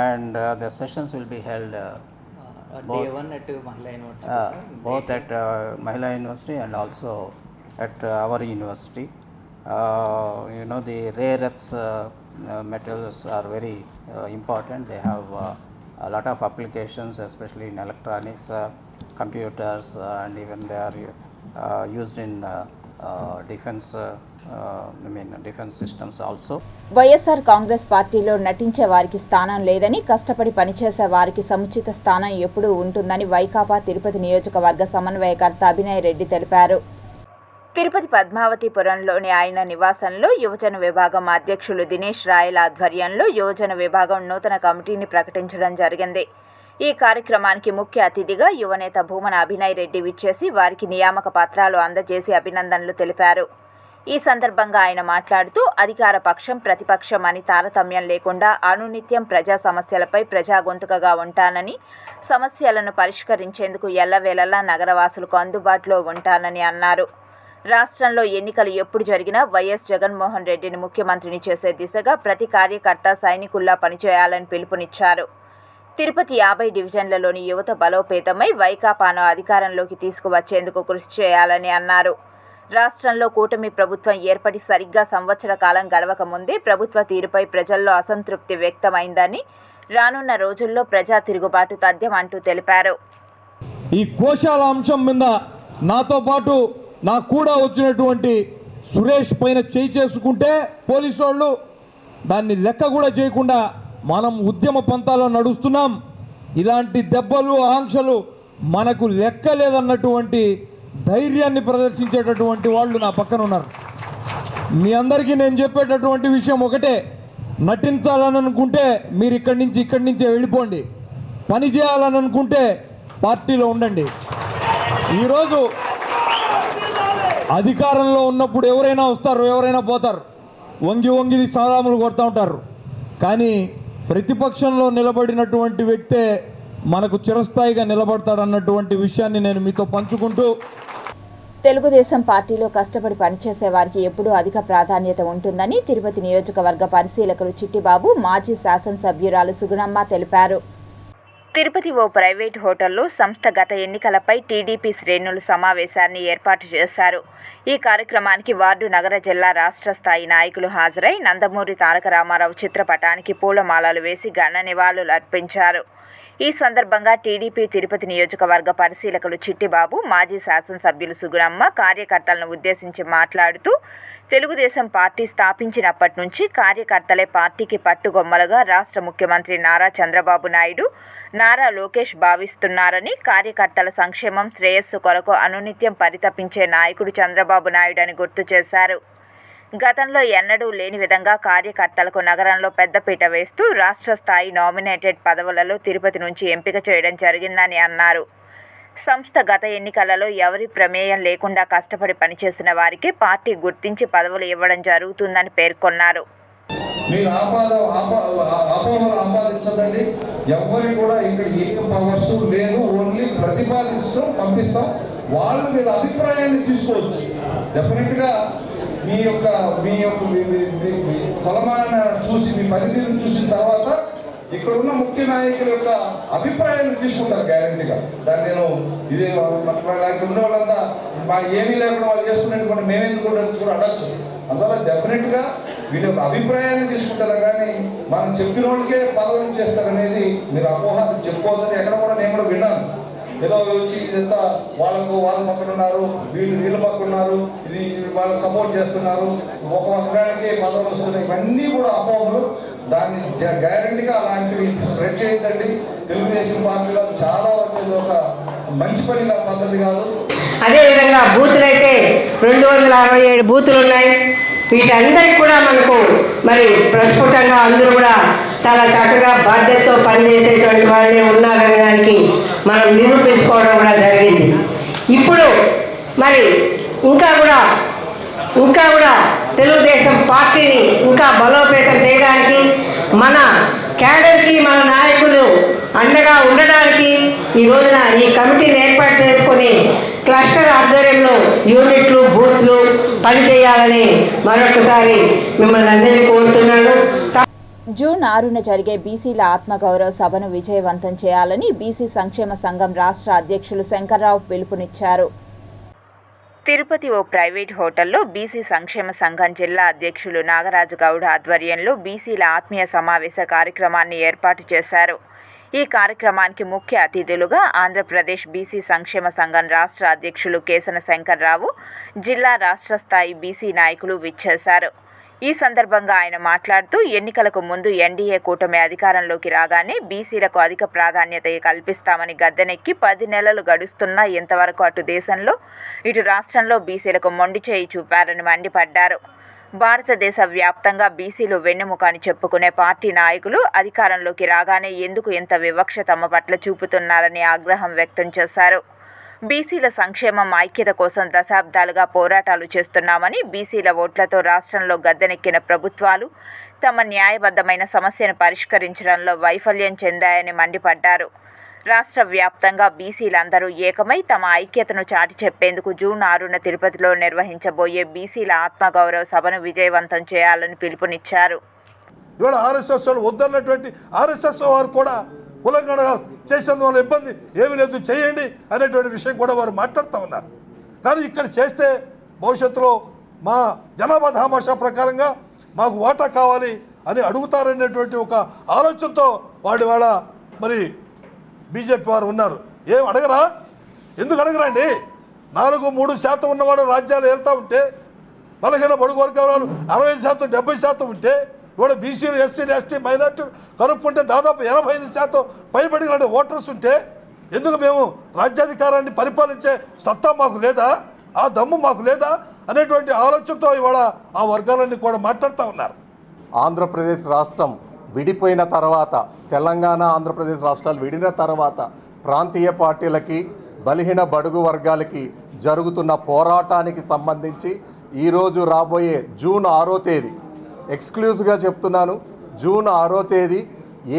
and the sessions will be held both at Mahila University, both at Mahila University and also at our university. The rare earths metals are very important. They have a lot of applications, especially in electronics, computers, and even they are used in defense systems also. YSR Congress పార్టీలో నటించే వారికి స్థానం లేదని, కష్టపడి పనిచేసే వారికి సముచిత స్థానం ఎప్పుడూ ఉంటుందని వైకాపా తిరుపతి నియోజకవర్గ సమన్వయకర్త అభినయ్ రెడ్డి తెలిపారు. తిరుపతి పద్మావతిపురంలోని ఆయన నివాసంలో యువజన విభాగం అధ్యక్షులు దినేష్ రాయల్ ఆధ్వర్యంలో యువజన విభాగం నూతన కమిటీని ప్రకటించడం జరిగింది. ఈ కార్యక్రమానికి ముఖ్య అతిథిగా యువనేత భూమన అభినయ్ రెడ్డి విచ్చేసి వారికి నియామక పత్రాలు అందజేసి అభినందనలు తెలిపారు. ఈ సందర్భంగా ఆయన మాట్లాడుతూ అధికార పక్షం ప్రతిపక్షం అని తారతమ్యం లేకుండా అనునిత్యం ప్రజా సమస్యలపై ప్రజా గొంతుకగా ఉంటానని, సమస్యలను పరిష్కరించేందుకు ఎల్లవేళలా నగరవాసులకు అందుబాటులో ఉంటానని అన్నారు. రాష్ట్రంలో ఎన్నికలు ఎప్పుడు జరిగినా వైఎస్ జగన్మోహన్ రెడ్డిని ముఖ్యమంత్రిని చేసే దిశగా ప్రతి కార్యకర్త సైనికుల్లా పనిచేయాలని పిలుపునిచ్చారు. తిరుపతి 50 డివిజన్లలోని యువత బలోపేతమై వైకాపాను అధికారంలోకి తీసుకువచ్చేందుకు కృషి చేయాలని అన్నారు. రాష్ట్రంలో కూటమి ప్రభుత్వం ఏర్పడి సరిగ్గా సంవత్సర కాలం గడవక ముందే ప్రభుత్వ తీరుపై ప్రజల్లో అసంతృప్తి వ్యక్తమైందని, రానున్న రోజుల్లో ప్రజా తిరుగుబాటు తథ్యమంటూ తెలిపారు. ఈ కోశాల అంశం మీద నాతో పాటు నాకు కూడా వచ్చినటువంటి సురేష్ పైన చేయి చేసుకుంటే పోలీసు వాళ్ళు దాన్ని లెక్క కూడా చేయకుండా మనం ఉద్యమ పంతాలో నడుస్తున్నాం. ఇలాంటి దెబ్బలు ఆంక్షలు మనకు లెక్క లేదన్నటువంటి ధైర్యాన్ని ప్రదర్శించేటటువంటి వాళ్ళు నా పక్కన ఉన్నారు. మీ అందరికీ నేను చెప్పేటటువంటి విషయం ఒకటే, నటించాలని అనుకుంటే మీరు ఇక్కడి నుంచే వెళ్ళిపోండి, పని చేయాలని అనుకుంటే పార్టీలో ఉండండి. ఈరోజు అధికారంలో ఉన్నప్పుడు ఎవరైనా వస్తారు, ఎవరైనా పోతారు, వంగి సలాములు కొడుతూ ఉంటారు. కానీ ప్రతిపక్షంలో నిలబడినటువంటి వ్యక్తే మనకు చిరస్థాయిగా నిలబడతాడన్నటువంటి విషయాన్ని నేను మీతో పంచుకుంటూ, తెలుగుదేశం పార్టీలో కష్టపడి పనిచేసే వారికి ఎప్పుడూ అధిక ప్రాధాన్యత ఉంటుందని తిరుపతి నియోజకవర్గ పరిశీలకులు చిట్టిబాబు, మాజీ శాసనసభ్యురాలు సుగుణమ్మ తెలిపారు. తిరుపతి ఓ ప్రైవేట్ హోటల్లో సంస్థ గత ఎన్నికలపై టీడీపీ శ్రేణులు సమావేశాన్ని ఏర్పాటు చేశారు. ఈ కార్యక్రమానికి వార్డు, నగర, జిల్లా, రాష్ట్ర స్థాయి నాయకులు హాజరై నందమూరి తారక రామారావు చిత్రపటానికి పూలమాలలు వేసి ఘన నివాళులు అర్పించారు. ఈ సందర్భంగా టీడీపీ తిరుపతి నియోజకవర్గ పరిశీలకులు చిట్టిబాబు, మాజీ శాసనసభ్యులు సుగుణమ్మ కార్యకర్తలను ఉద్దేశించి మాట్లాడుతూ, తెలుగుదేశం పార్టీ స్థాపించినప్పటి నుంచి కార్యకర్తలే పార్టీకి పట్టుగొమ్మలుగా రాష్ట్ర ముఖ్యమంత్రి నారా చంద్రబాబు నాయుడు, నారా లోకేష్ భావిస్తున్నారని, కార్యకర్తల సంక్షేమం, శ్రేయస్సు కొరకు అనునిత్యం పరితపించే నాయకుడు చంద్రబాబు నాయుడు అని గుర్తు చేశారు. గతంలో ఎన్నడూ లేని విధంగా కార్యకర్తలకు నగరంలో పెద్దపీట వేస్తూ రాష్ట్ర స్థాయి నామినేటెడ్ పదవులలో తిరుపతి నుంచి ఎంపిక చేయడం జరిగిందని అన్నారు. సంస్థ గత ఎన్నికలలో ఎవరి ప్రమేయం లేకుండా కష్టపడి పనిచేసిన వారికి పార్టీ గుర్తించి పదవులు ఇవ్వడం జరుగుతుందని పేర్కొన్నారు. మీరు అపోహలు ఆపాదించదండి. ఎవరికి కూడా ఇక్కడ ఏ పవర్స్ లేదు, ఓన్లీ ప్రతిపాదిస్తాం, పంపిస్తాం. వాళ్ళు వీళ్ళ అభిప్రాయాన్ని తీసుకోవచ్చు. డెఫినెట్గా మీ యొక్క కొలమాన చూసి, మీ పనితీరును చూసిన తర్వాత ఇక్కడ ఉన్న ముఖ్య నాయకుల యొక్క అభిప్రాయాన్ని తీసుకుంటారు గ్యారెంటీగా. దాన్ని నేను ఇదే ఉన్న వాళ్ళంతా మా ఏమీ లేకుండా వాళ్ళు చేసుకునేటువంటి మేమెందుకు కూడా అడగచ్చు. అందువల్ల డెఫినెట్గా వీళ్ళ యొక్క అభిప్రాయాన్ని తీసుకుంటారు. కానీ మనం చెప్పిన వాళ్ళకే పదవులు ఇచ్చేస్తారనేది మీరు అపోహ చెప్పుకోవద్దని ఎక్కడ కూడా నేను కూడా విన్నాను. ఏదో వచ్చి ఇదంతా వాళ్ళ పక్కన ఉన్నారు, వీళ్ళ పక్కన ఉన్నారు, ఇది వాళ్ళకి సపోర్ట్ చేస్తున్నారు, ఒక వర్గానికి పదవులు వస్తున్నాయి, ఇవన్నీ కూడా అపోహలు. దాన్ని గ్యారెంటీగా అలాంటివి స్ప్రెడ్ చేయొద్దండి. తెలుగుదేశం పార్టీలో చాలా వరకు ఒక మంచి పని పద్ధతి కాదు. అదేవిధంగా బూతులు అయితే 267 బూతులు ఉన్నాయి. వీటందరికి కూడా మనకు మరి ప్రస్ఫుటంగా అందరూ కూడా చాలా చక్కగా బాధ్యతతో పనిచేసేటువంటి వాళ్ళే ఉన్నారనే దానికి మనం నిరూపించుకోవడం కూడా జరిగింది. ఇప్పుడు మరి ఇంకా కూడా తెలుగుదేశం పార్టీని ఇంకా బలోపేతం చేయడానికి, మన క్యాడర్కి, మన నాయకులు అండగా ఉండడానికి ఈ రోజున ఈ కమిటీని ఏర్పాటు చేసుకొని క్లస్టర్ ఆధ్వర్యంలో యూనిట్లు, బూత్లు పనిచేయాలని మరొకసారి మిమ్మల్ని అందరినీ కోరుతున్నాను. జూన్ 6న జరిగే బీసీల ఆత్మగౌరవ సభను విజయవంతం చేయాలని బీసీ సంక్షేమ సంఘం రాష్ట్ర అధ్యక్షులు శంకర్రావు పిలుపునిచ్చారు. తిరుపతి ఓ ప్రైవేట్ హోటల్లో బీసీ సంక్షేమ సంఘం జిల్లా అధ్యక్షులు నాగరాజు గౌడ్ ఆధ్వర్యంలో బీసీల ఆత్మీయ సమావేశ కార్యక్రమాన్ని ఏర్పాటు చేశారు. ఈ కార్యక్రమానికి ముఖ్య అతిథులుగా ఆంధ్రప్రదేశ్ బీసీ సంక్షేమ సంఘం రాష్ట్ర అధ్యక్షులు కేసన శంకర్రావు, జిల్లా రాష్ట్ర స్థాయి బీసీ నాయకులు విచ్చేశారు. ఈ సందర్భంగా ఆయన మాట్లాడుతూ, ఎన్నికలకు ముందు ఎన్డీఏ కూటమి అధికారంలోకి రాగానే బీసీలకు అధిక ప్రాధాన్యత కల్పిస్తామని గద్దెనెక్కి 10 నెలలు గడుస్తున్నా ఇంతవరకు అటు దేశంలో ఇటు రాష్ట్రంలో బీసీలకు మొండి చేయి చూపారని మండిపడ్డారు. భారతదేశ వ్యాప్తంగా బీసీలు వెన్నెముక అని చెప్పుకునే పార్టీ నాయకులు అధికారంలోకి రాగానే ఎందుకు ఇంత వివక్ష తమ పట్ల చూపుతున్నారని ఆగ్రహం వ్యక్తం చేశారు. బీసీల సంక్షేమం ఐక్యత కోసం దశాబ్దాలుగా పోరాటాలు చేస్తున్నామని, బీసీల ఓట్లతో రాష్ట్రంలో గద్దెనెక్కిన ప్రభుత్వాలు తమ న్యాయబద్ధమైన సమస్యను పరిష్కరించడంలో వైఫల్యం చెందాయని మండిపడ్డారు. రాష్ట్ర వ్యాప్తంగా బీసీలందరూ ఏకమై తమ ఐక్యతను చాటి చెప్పేందుకు జూన్ 6న తిరుపతిలో నిర్వహించబోయే బీసీల ఆత్మగౌరవ సభను విజయవంతం చేయాలని పిలుపునిచ్చారు. ఇవాళ ఆర్ఎస్ఎస్ వాళ్ళు వద్దన్నటువంటి ఆర్ఎస్ఎస్ వారు కూడా తెలంగాణ చేసేందువల్ల ఇబ్బంది ఏమీ లేదు, చేయండి అనేటువంటి విషయం కూడా వారు మాట్లాడుతూ ఉన్నారు. కానీ ఇక్కడ చేస్తే భవిష్యత్తులో మా జనాభా దామాషా ప్రకారంగా మాకు వాటా కావాలి అని అడుగుతారనేటువంటి ఒక ఆలోచనతో వాడి వాళ్ళ మరి బీజేపీ వారు ఉన్నారు. ఏం అడగరా? ఎందుకు అడగరండి? 4-3% ఉన్నవాడు రాజ్యాలు వెళ్తూ ఉంటే, బలహీన బడుగు వర్గాలు 60%, 70% ఉంటే, ఇవాళ బీసీలు, ఎస్సీలు, ఎస్టీ, మైనార్టీలు కలుపుకుంటే దాదాపు 85% పైబడిన ఓటర్స్ ఉంటే ఎందుకు మేము రాజ్యాధికారాన్ని పరిపాలించే సత్తా మాకు లేదా, ఆ దమ్ము మాకు లేదా అనేటువంటి ఆలోచనతో ఇవాళ ఆ వర్గాలన్నీ కూడా మాట్లాడుతూ ఉన్నారు. ఆంధ్రప్రదేశ్ రాష్ట్రం విడిపోయిన తర్వాత, తెలంగాణ ఆంధ్రప్రదేశ్ రాష్ట్రాలు విడిన తర్వాత ప్రాంతీయ పార్టీలకి, బలహీన బడుగు వర్గాలకి జరుగుతున్న పోరాటానికి సంబంధించి ఈరోజు రాబోయే జూన్ 6వ తేదీ, ఎక్స్క్లూజివ్గా చెప్తున్నాను, జూన్ 6వ తేదీ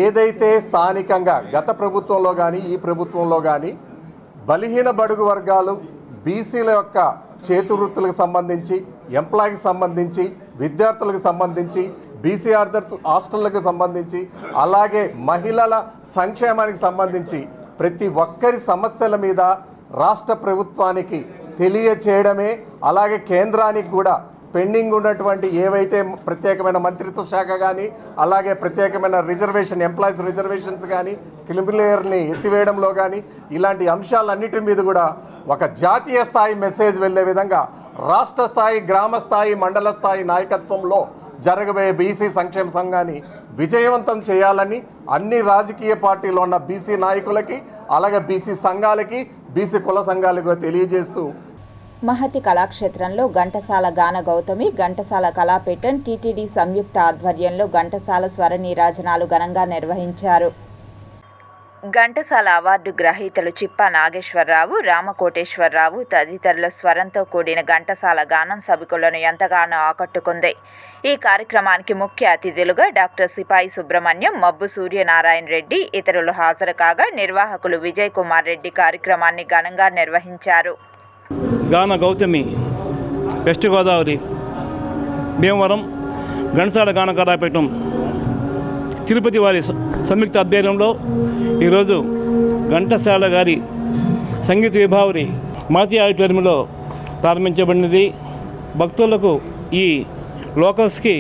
ఏదైతే స్థానికంగా గత ప్రభుత్వంలో కానీ ఈ ప్రభుత్వంలో కానీ బలహీన బడుగు వర్గాలు, బీసీల యొక్క చేతివృత్తులకు సంబంధించి, ఎంప్లాయీకి సంబంధించి, విద్యార్థులకు సంబంధించి, బీసీ హాస్టళ్లకు సంబంధించి, అలాగే మహిళల సంక్షేమానికి సంబంధించి ప్రతి ఒక్కరి సమస్యల మీద రాష్ట్ర ప్రభుత్వానికి తెలియచేయడమే, అలాగే కేంద్రానికి కూడా పెండింగ్ ఉన్నటువంటి ఏవైతే ప్రత్యేకమైన మంత్రిత్వ శాఖ కానీ, అలాగే ప్రత్యేకమైన రిజర్వేషన్, ఎంప్లాయీస్ రిజర్వేషన్స్ కానీ, క్రిమిలేయర్ని ఎత్తివేయడంలో కానీ, ఇలాంటి అంశాలన్నిటి మీద కూడా ఒక జాతీయ స్థాయి మెసేజ్ వెళ్ళే విధంగా రాష్ట్ర స్థాయి, గ్రామ స్థాయి, మండల స్థాయి నాయకత్వంలో జరగబోయే బీసీ సంక్షేమ సంఘాన్ని విజయవంతం చేయాలని అన్ని రాజకీయ పార్టీలో ఉన్న బీసీ నాయకులకి, అలాగే బీసీ సంఘాలకి, బీసీ కుల సంఘాలకు తెలియజేస్తూ మహతి కళాక్షేత్రంలో ఘంటసాల గాన గౌతమి, ఘంటసాల కళాపీఠం, టీటీడీ సంయుక్త ఆధ్వర్యంలో ఘంటసాల స్వర నీరాజనాలు ఘనంగా నిర్వహించారు. ఘంటసాల అవార్డు గ్రహీతలు చిప్పా నాగేశ్వరరావు, రామకోటేశ్వరరావు తదితరుల స్వరంతో కూడిన ఘంటసాల గానం సభికులను ఎంతగానో ఆకట్టుకుంది. ఈ కార్యక్రమానికి ముఖ్య అతిథులుగా డాక్టర్ సిపాయి సుబ్రహ్మణ్యం, మబ్బు సూర్యనారాయణ రెడ్డి ఇతరులు హాజరు కాగా, నిర్వాహకులు విజయ్ కుమార్ రెడ్డి కార్యక్రమాన్ని ఘనంగా నిర్వహించారు. గాన గౌతమి, వెస్ట్ గోదావరి, భీమవరం, ఘంటసాల గాన కళాపీఠం, తిరుపతి వారి సంయుక్త ఆధ్వర్యంలో ఈరోజు ఘంటసాల గారి సంగీత విభావరి మాతి ఆడిటోరియంలో ప్రారంభించబడినది. భక్తులకు, ఈ లోకల్స్కి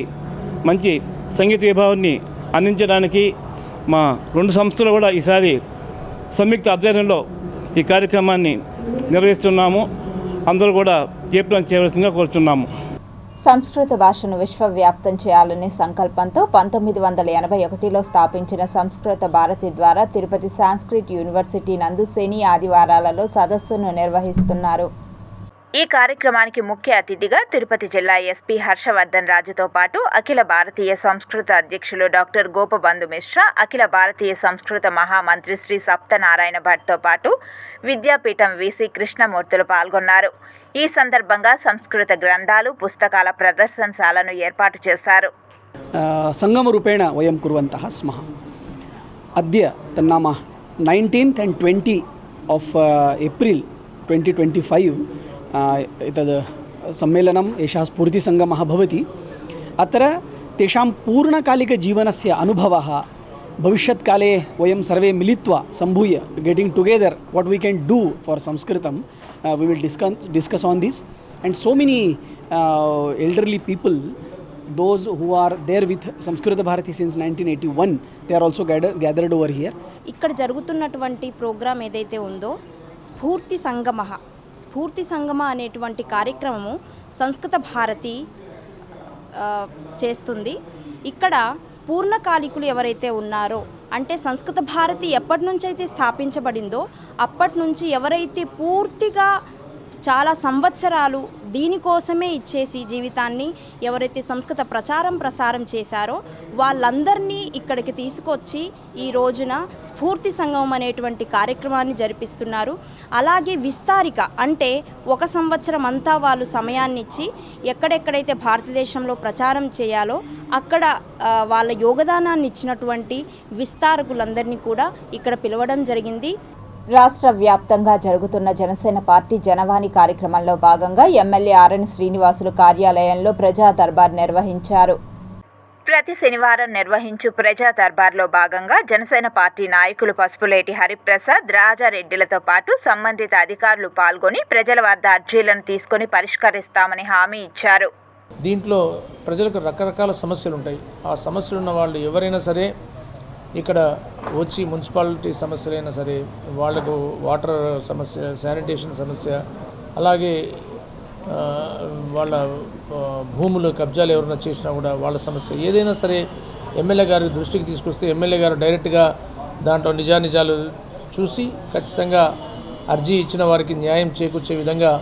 మంచి సంగీత విభావాన్ని అందించడానికి మా రెండు సంస్థలు కూడా ఈసారి సంయుక్త ఆధ్వర్యంలో ఈ కార్యక్రమాన్ని నిర్వహిస్తున్నాము. అందరూ కూడా జయప్రదం చేయవలసిందిగా కోరుతున్నాము. సంస్కృత భాషను విశ్వవ్యాప్తం చేయాలనే సంకల్పంతో 1981లో స్థాపించిన సంస్కృత భారతి ద్వారా తిరుపతి సాంస్క్రిట్ యూనివర్సిటీ నందు శని ఆదివారాలలో సదస్సును నిర్వహిస్తున్నారు. ఈ కార్యక్రమానికి ముఖ్య అతిథిగా తిరుపతి జిల్లా ఎస్పీ హర్షవర్ధన్ రాజుతో పాటు అఖిల భారతీయ సంస్కృత అధ్యక్షులు డాక్టర్ గోపబంధు మిశ్రా, అఖిల భారతీయ సంస్కృత మహామంత్రి శ్రీ సప్తనారాయణ భట్తో పాటు విద్యాపీఠం వీసీ కృష్ణమూర్తులు పాల్గొన్నారు. ఈ సందర్భంగా సంస్కృత గ్రంథాలు, పుస్తకాల ప్రదర్శనశాలను ఏర్పాటు చేశారు. సంగమరూపేణ వయం కుర్వంతః స్మః. అద్య తన్నామ 19th and 20 of April 2025 एतद् सम्मेलनम् एषः स्फूर्तिसङ्गमः भवति. अत्र तेषां पूर्णकालिकजीवनस्य अनुभवः भविष्यत्काले वयं सर्वे मिलित्वा सम्भूय getting together what we can do for संस्कृतं we will discuss on this, and so many elderly people, those who are there with Samskrita Bharati since 1981, they are also gathered over here. ఇక్కడ జరుగుతున్నటువంటి programme ఏదైతే ఉందో స్ఫూర్తి సంగమ అనేటువంటి కార్యక్రమము సంస్కృత భారతి చేస్తుంది. ఇక్కడ పూర్ణకాలికులు ఎవరైతే ఉన్నారో, అంటే సంస్కృత భారతి ఎప్పటి నుంచి అయితే స్థాపించబడిందో అప్పటి నుంచి ఎవరైతే పూర్తిగా చాలా సంవత్సరాలు దీనికోసమే ఇచ్చేసి జీవితాన్ని ఎవరైతే సంస్కృత ప్రసారం చేశారో వాళ్ళందరినీ ఇక్కడికి తీసుకొచ్చి ఈ రోజున స్ఫూర్తి సంగమం అనేటువంటి కార్యక్రమాన్ని జరిపిస్తున్నారు. అలాగే విస్తారిక అంటే 1 సంవత్సరం అంతా వాళ్ళు సమయాన్ని ఇచ్చి ఎక్కడెక్కడైతే భారతదేశంలో ప్రచారం చేయాలో అక్కడ వాళ్ళ యోగదానాన్ని ఇచ్చినటువంటి విస్తారకులందరినీ కూడా ఇక్కడ పిలవడం జరిగింది. రాష్ట్ర వ్యాప్తంగా జరుగుతున్న జనసేన పార్టీ జనవాణి కార్యక్రమంలో భాగంగా ఎమ్మెల్యే ఆర్ఎన్ శ్రీనివాసులు కార్యాలయంలో ప్రజా దర్బార్ నిర్వహించారు. ప్రతి శనివారం నిర్వహించు ప్రజా దర్బార్లో భాగంగా జనసేన పార్టీ నాయకులు పసుపులేటి హరిప్రసాద్, రాజారెడ్డిలతో పాటు సంబంధిత అధికారులు పాల్గొని ప్రజల వద్ద అర్జీలను తీసుకుని పరిష్కరిస్తామని హామీ ఇచ్చారు. దీంట్లో ప్రజలకు రకరకాల సమస్యలు ఉంటాయి. ఆ సమస్యలు ఉన్న వాళ్ళు ఎవరైనా సరే ఇక్కడ వచ్చి మున్సిపాలిటీ సమస్యలైనా సరే, వాళ్లకు వాటర్ సమస్య, శానిటేషన్ సమస్య, అలాగే వాళ్ళ భూములు కబ్జాలు ఎవరైనా చేసినా కూడా వాళ్ళ సమస్య ఏదైనా సరే ఎమ్మెల్యే గారి దృష్టికి తీసుకొస్తే ఎమ్మెల్యే గారు డైరెక్ట్గా దాంట్లో నిజాలు చూసి ఖచ్చితంగా అర్జీ ఇచ్చిన వారికి న్యాయం చేకూర్చే విధంగా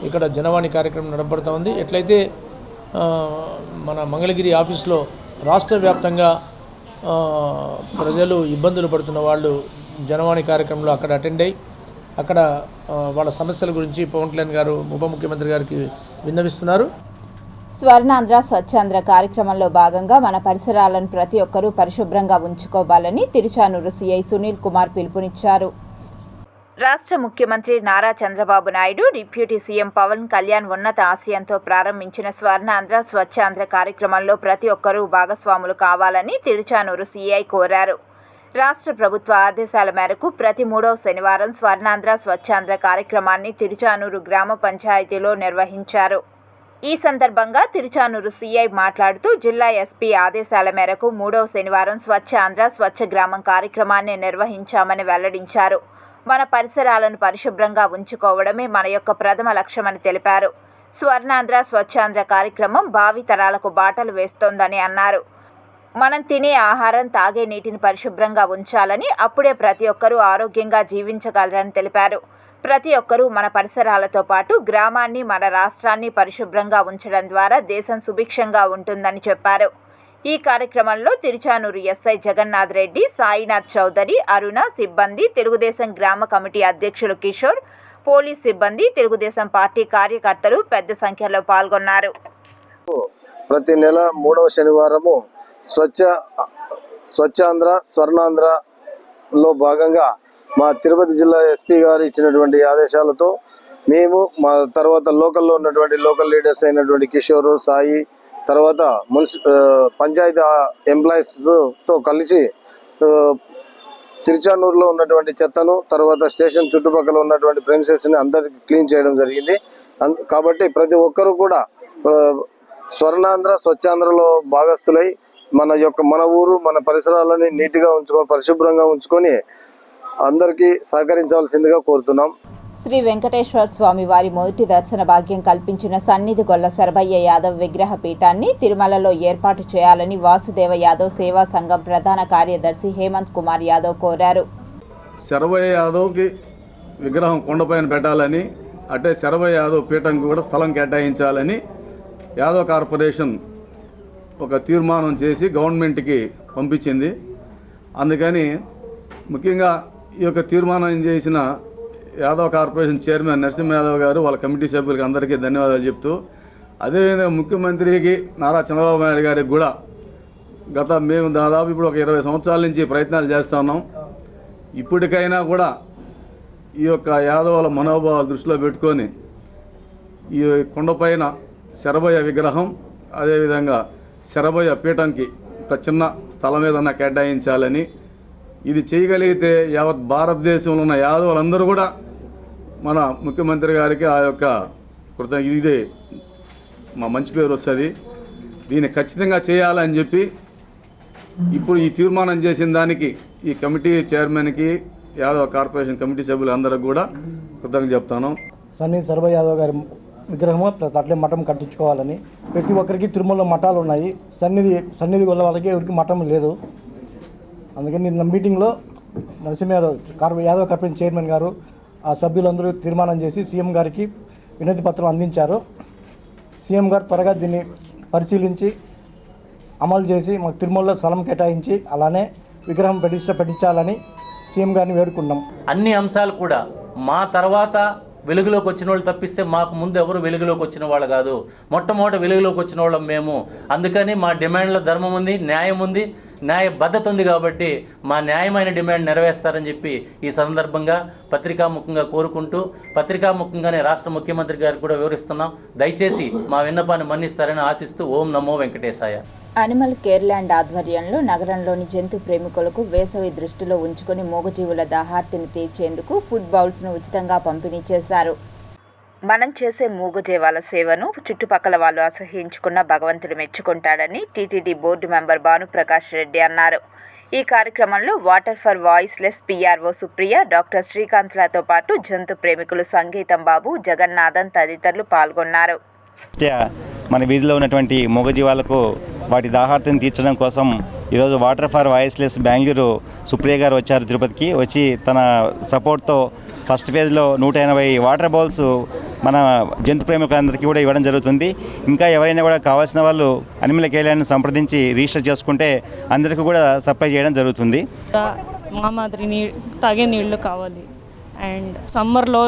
ఇక్కడ జనవాణి కార్యక్రమం నడపబడుతూ ఉంది. ఎట్లయితే మన మంగళగిరి ఆఫీస్లో రాష్ట్ర వ్యాప్తంగా ప్రజలు ఇబ్బందులు పడుతున్న వాళ్ళు జనవాణి కార్యక్రమంలో అక్కడ అటెండ్ అయ్యి అక్కడ వాళ్ళ సమస్యల గురించి పవన్ కళ్యాణ్ గారు ఉప ముఖ్యమంత్రి గారికి విన్నవిస్తున్నారు. స్వర్ణాంధ్ర స్వచ్ఛాంధ్ర కార్యక్రమంలో భాగంగా మన పరిసరాలను ప్రతి ఒక్కరూ పరిశుభ్రంగా ఉంచుకోవాలని తిరుచానూరు సీఐ సునీల్ కుమార్ పిలుపునిచ్చారు. రాష్ట్ర ముఖ్యమంత్రి నారా చంద్రబాబు నాయుడు, డిప్యూటీ సీఎం పవన్ కళ్యాణ్ ఉన్నత ఆశయంతో ప్రారంభించిన స్వర్ణాంధ్ర స్వచ్ఛాంధ్ర కార్యక్రమంలో ప్రతి ఒక్కరూ భాగస్వాములు కావాలని తిరుచానూరు సీఐ కోరారు. రాష్ట్ర ప్రభుత్వ ఆదేశాల మేరకు ప్రతి 3వ శనివారం స్వర్ణాంధ్ర స్వచ్ఛాంధ్ర కార్యక్రమాన్ని తిరుచానూరు గ్రామ పంచాయతీలో నిర్వహించారు. ఈ సందర్భంగా తిరుచానూరు సీఐ మాట్లాడుతూ జిల్లా ఎస్పీ ఆదేశాల మేరకు 3వ శనివారం స్వచ్ఛ ఆంధ్ర స్వచ్ఛ గ్రామం కార్యక్రమాన్ని నిర్వహించామని వెల్లడించారు. మన పరిసరాలను పరిశుభ్రంగా ఉంచుకోవడమే మన యొక్క ప్రథమ లక్ష్యమని తెలిపారు. స్వర్ణాంధ్ర స్వచ్ఛాంధ్ర కార్యక్రమం భావి తరాలకు బాటలు వేస్తోందని అన్నారు. మనం తినే ఆహారం, తాగే నీటిని పరిశుభ్రంగా ఉంచాలని, అప్పుడే ప్రతి ఒక్కరూ ఆరోగ్యంగా జీవించగలరని తెలిపారు. ప్రతి ఒక్కరూ మన పరిసరాలతో పాటు గ్రామాన్ని, మన రాష్ట్రాన్ని పరిశుభ్రంగా ఉంచడం ద్వారా దేశం సుభిక్షంగా ఉంటుందని చెప్పారు. ఈ కార్యక్రమంలో తిరుచానూరు ఎస్ఐ జగన్నాథ్ రెడ్డి, సాయినాథ్ చౌదరి, అరుణ, సిబ్బంది, తెలుగుదేశం గ్రామ కమిటీ అధ్యక్షులు కిషోర్, పోలీస్ సిబ్బంది, తెలుగుదేశం పార్టీ కార్యకర్తలు పెద్ద సంఖ్యలో పాల్గొన్నారు. ప్రతి నెల 3వ శనివారము స్వచ్ఛాంధ్ర స్వర్ణాంధ్రలో భాగంగా మా తిరుపతి జిల్లా ఎస్పీ గారు ఇచ్చినటువంటి ఆదేశాలతో మేము మా తర్వాత లోకల్లో ఉన్నటువంటి లోకల్ లీడర్స్ అయినటువంటి కిషోర్, సాయి, తర్వాత పంచాయతీ ఎంప్లాయీస్తో కలిసి తిరుచానూరులో ఉన్నటువంటి చెత్తను, తర్వాత స్టేషన్ చుట్టుపక్కల ఉన్నటువంటి ప్రెమిసెస్ని అందరికి క్లీన్ చేయడం జరిగింది. కాబట్టి ప్రతి ఒక్కరూ కూడా స్వర్ణాంధ్ర స్వచ్ఛాంధ్రలో భాగస్థులై మన ఊరు, మన పరిసరాలని నీట్గా ఉంచుకొని, పరిశుభ్రంగా ఉంచుకొని అందరికీ సహకరించాల్సిందిగా కోరుతున్నాం. శ్రీ వెంకటేశ్వర స్వామి వారి మొదటి దర్శన భాగ్యం కల్పించిన సన్నిధి గొల్ల శరభయ్య యాదవ్ విగ్రహ పీఠాన్ని తిరుమలలో ఏర్పాటు చేయాలని వాసుదేవ యాదవ్ సేవా సంఘం ప్రధాన కార్యదర్శి హేమంత్ కుమార్ యాదవ్ కోరారు. శరభయ్య యాదవ్కి విగ్రహం కొండపైన పెట్టాలని, అంటే శరభయ్య యాదవ్ పీఠంకి కూడా స్థలం కేటాయించాలని యాదవ్ కార్పొరేషన్ ఒక తీర్మానం చేసి గవర్నమెంట్కి పంపించింది. అందుకని ముఖ్యంగా ఈ యొక్క తీర్మానం చేసిన యాదవ్ కార్పొరేషన్ చైర్మన్ నరసింహ యాదవ్ గారు, వాళ్ళ కమిటీ సభ్యులకి అందరికీ ధన్యవాదాలు చెప్తూ, అదేవిధంగా ముఖ్యమంత్రికి నారా చంద్రబాబు నాయుడు గారికి కూడా మేము దాదాపు ఇప్పుడు ఒక 20 సంవత్సరాల నుంచి ప్రయత్నాలు చేస్తూ ఉన్నాం. ఇప్పటికైనా కూడా ఈ యొక్క యాదవుల మనోభావాలు దృష్టిలో పెట్టుకొని ఈ కొండపైన శరభయ్య విగ్రహం, అదేవిధంగా శరభయ్య పీఠంకి ఒక చిన్న స్థలం ఏదన్నా కేటాయించాలని, ఇది చేయగలిగితే యావత్ భారతదేశంలో ఉన్న యాదవులందరూ కూడా మన ముఖ్యమంత్రి గారికి ఆ యొక్క ఇదే మా మంచి పేరు వస్తుంది. దీన్ని ఖచ్చితంగా చేయాలని చెప్పి ఇప్పుడు ఈ తీర్మానం చేసిన దానికి ఈ కమిటీ చైర్మన్కి, యాదవ్ కార్పొరేషన్ కమిటీ సభ్యులందరికీ కూడా కృతజ్ఞతలు చెప్తాను. సన్నిధి శరభయ్య యాదవ్ గారి విగ్రహము అట్లే మఠం కట్టించుకోవాలని. ప్రతి ఒక్కరికి తిరుమలలో మఠాలు ఉన్నాయి, సన్నిధి గొల్ల వాళ్ళకి ఎవరికి మఠం లేదు. అందుకని నిన్న మీటింగ్లో నరసింహ యాదవ్ కార్పొరేషన్ చైర్మన్ గారు, ఆ సభ్యులందరూ తీర్మానం చేసి సీఎం గారికి వినతి పత్రం అందించారు. సీఎం గారు త్వరగా దీన్ని పరిశీలించి అమలు చేసి మాకు తిరుమలలో స్థలం కేటాయించి అలానే విగ్రహం పెట్టించాలని సీఎం గారిని వేడుకున్నాం. అన్ని అంశాలు కూడా మా తర్వాత వెలుగులోకి వచ్చిన వాళ్ళు తప్పిస్తే మాకు ముందు ఎవరు వెలుగులోకి వచ్చిన వాళ్ళు కాదు, మొట్టమొదటి వెలుగులోకి వచ్చిన వాళ్ళం మేము. అందుకని మా డిమాండ్లో ధర్మం ఉంది, న్యాయం ఉంది, న్యాయబద్ధత ఉంది. కాబట్టి మా న్యాయమైన డిమాండ్ నెరవేర్స్తారని చెప్పి ఈ సందర్భంగా పత్రికాముఖంగా కోరుకుంటూ, పత్రికాముఖంగానే రాష్ట్ర ముఖ్యమంత్రి గారికి కూడా వివరిస్తున్నాం. దయచేసి మా విన్నపాన్ని మన్నిస్తారని ఆశిస్తూ ఓం నమో వెంకటేశాయ. అనిమల్ కేర్ ల్యాండ్ ఆధ్వర్యంలో నగరంలోని జంతు ప్రేమికులకు వేసవి దృష్టిలో ఉంచుకొని మూగజీవుల దాహార్తిని తీర్చేందుకు ఫుడ్ బౌల్స్ను ఉచితంగా పంపిణీ చేశారు. మనం చేసే మూగజీవాల సేవను చుట్టుపక్కల వాళ్ళు అసహ్యించుకున్న భగవంతుడు మెచ్చుకుంటాడని TTD board member Bhanuprakash Reddy అన్నారు. ఈ కార్యక్రమంలో water for voiceless PRO Supriya, doctor శ్రీకాంత్లతో పాటు జంతు ప్రేమికులు సంగీతం బాబు, జగన్నాథన్ తదితరులు పాల్గొన్నారు. మన వీధిలో ఉన్నటువంటి మూగజీవాలకు వాటి దాహార్తిని తీర్చడం కోసం ఈరోజు water for voiceless Bengaluru Supriya గారు వచ్చారు. తిరుపతికి వచ్చి తన సపోర్ట్తో ఫస్ట్ ఫేజ్లో 180 వాటర్ బౌల్స్ మన జంతు ప్రేమికులందరికీ కూడా ఇవ్వడం జరుగుతుంది. ఇంకా ఎవరైనా కూడా కావాల్సిన వాళ్ళు అనిమల్ కేర్ ల్యాండ్ని సంప్రదించి రిజిస్టర్ చేసుకుంటే అందరికీ కూడా సప్లై చేయడం జరుగుతుంది. మా మాదిరి తాగే నీళ్లు కావాలి. అండ్ సమ్మర్లో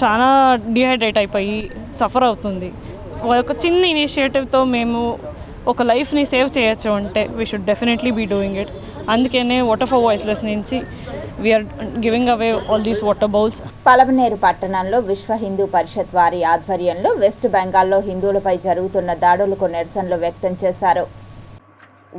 చాలా డిహైడ్రేట్ అయిపోయి సఫర్ అవుతుంది. ఒక చిన్న ఇనిషియేటివ్తో మేము ఒక లైఫ్ని సేవ్ చేయొచ్చు అంటే we should definitely be doing it. అందుకనే వాటర్ ఫర్ వాయిస్లెస్ నుంచి we are giving away all these water bowls. Palamaneru పట్టణంలో విశ్వ హిందూ పరిషత్ వారి ఆధ్వర్యంలో వెస్ట్ బెంగాల్లో హిందువులపై జరుగుతున్న దాడులకు నిరసనలు వ్యక్తం చేశారు.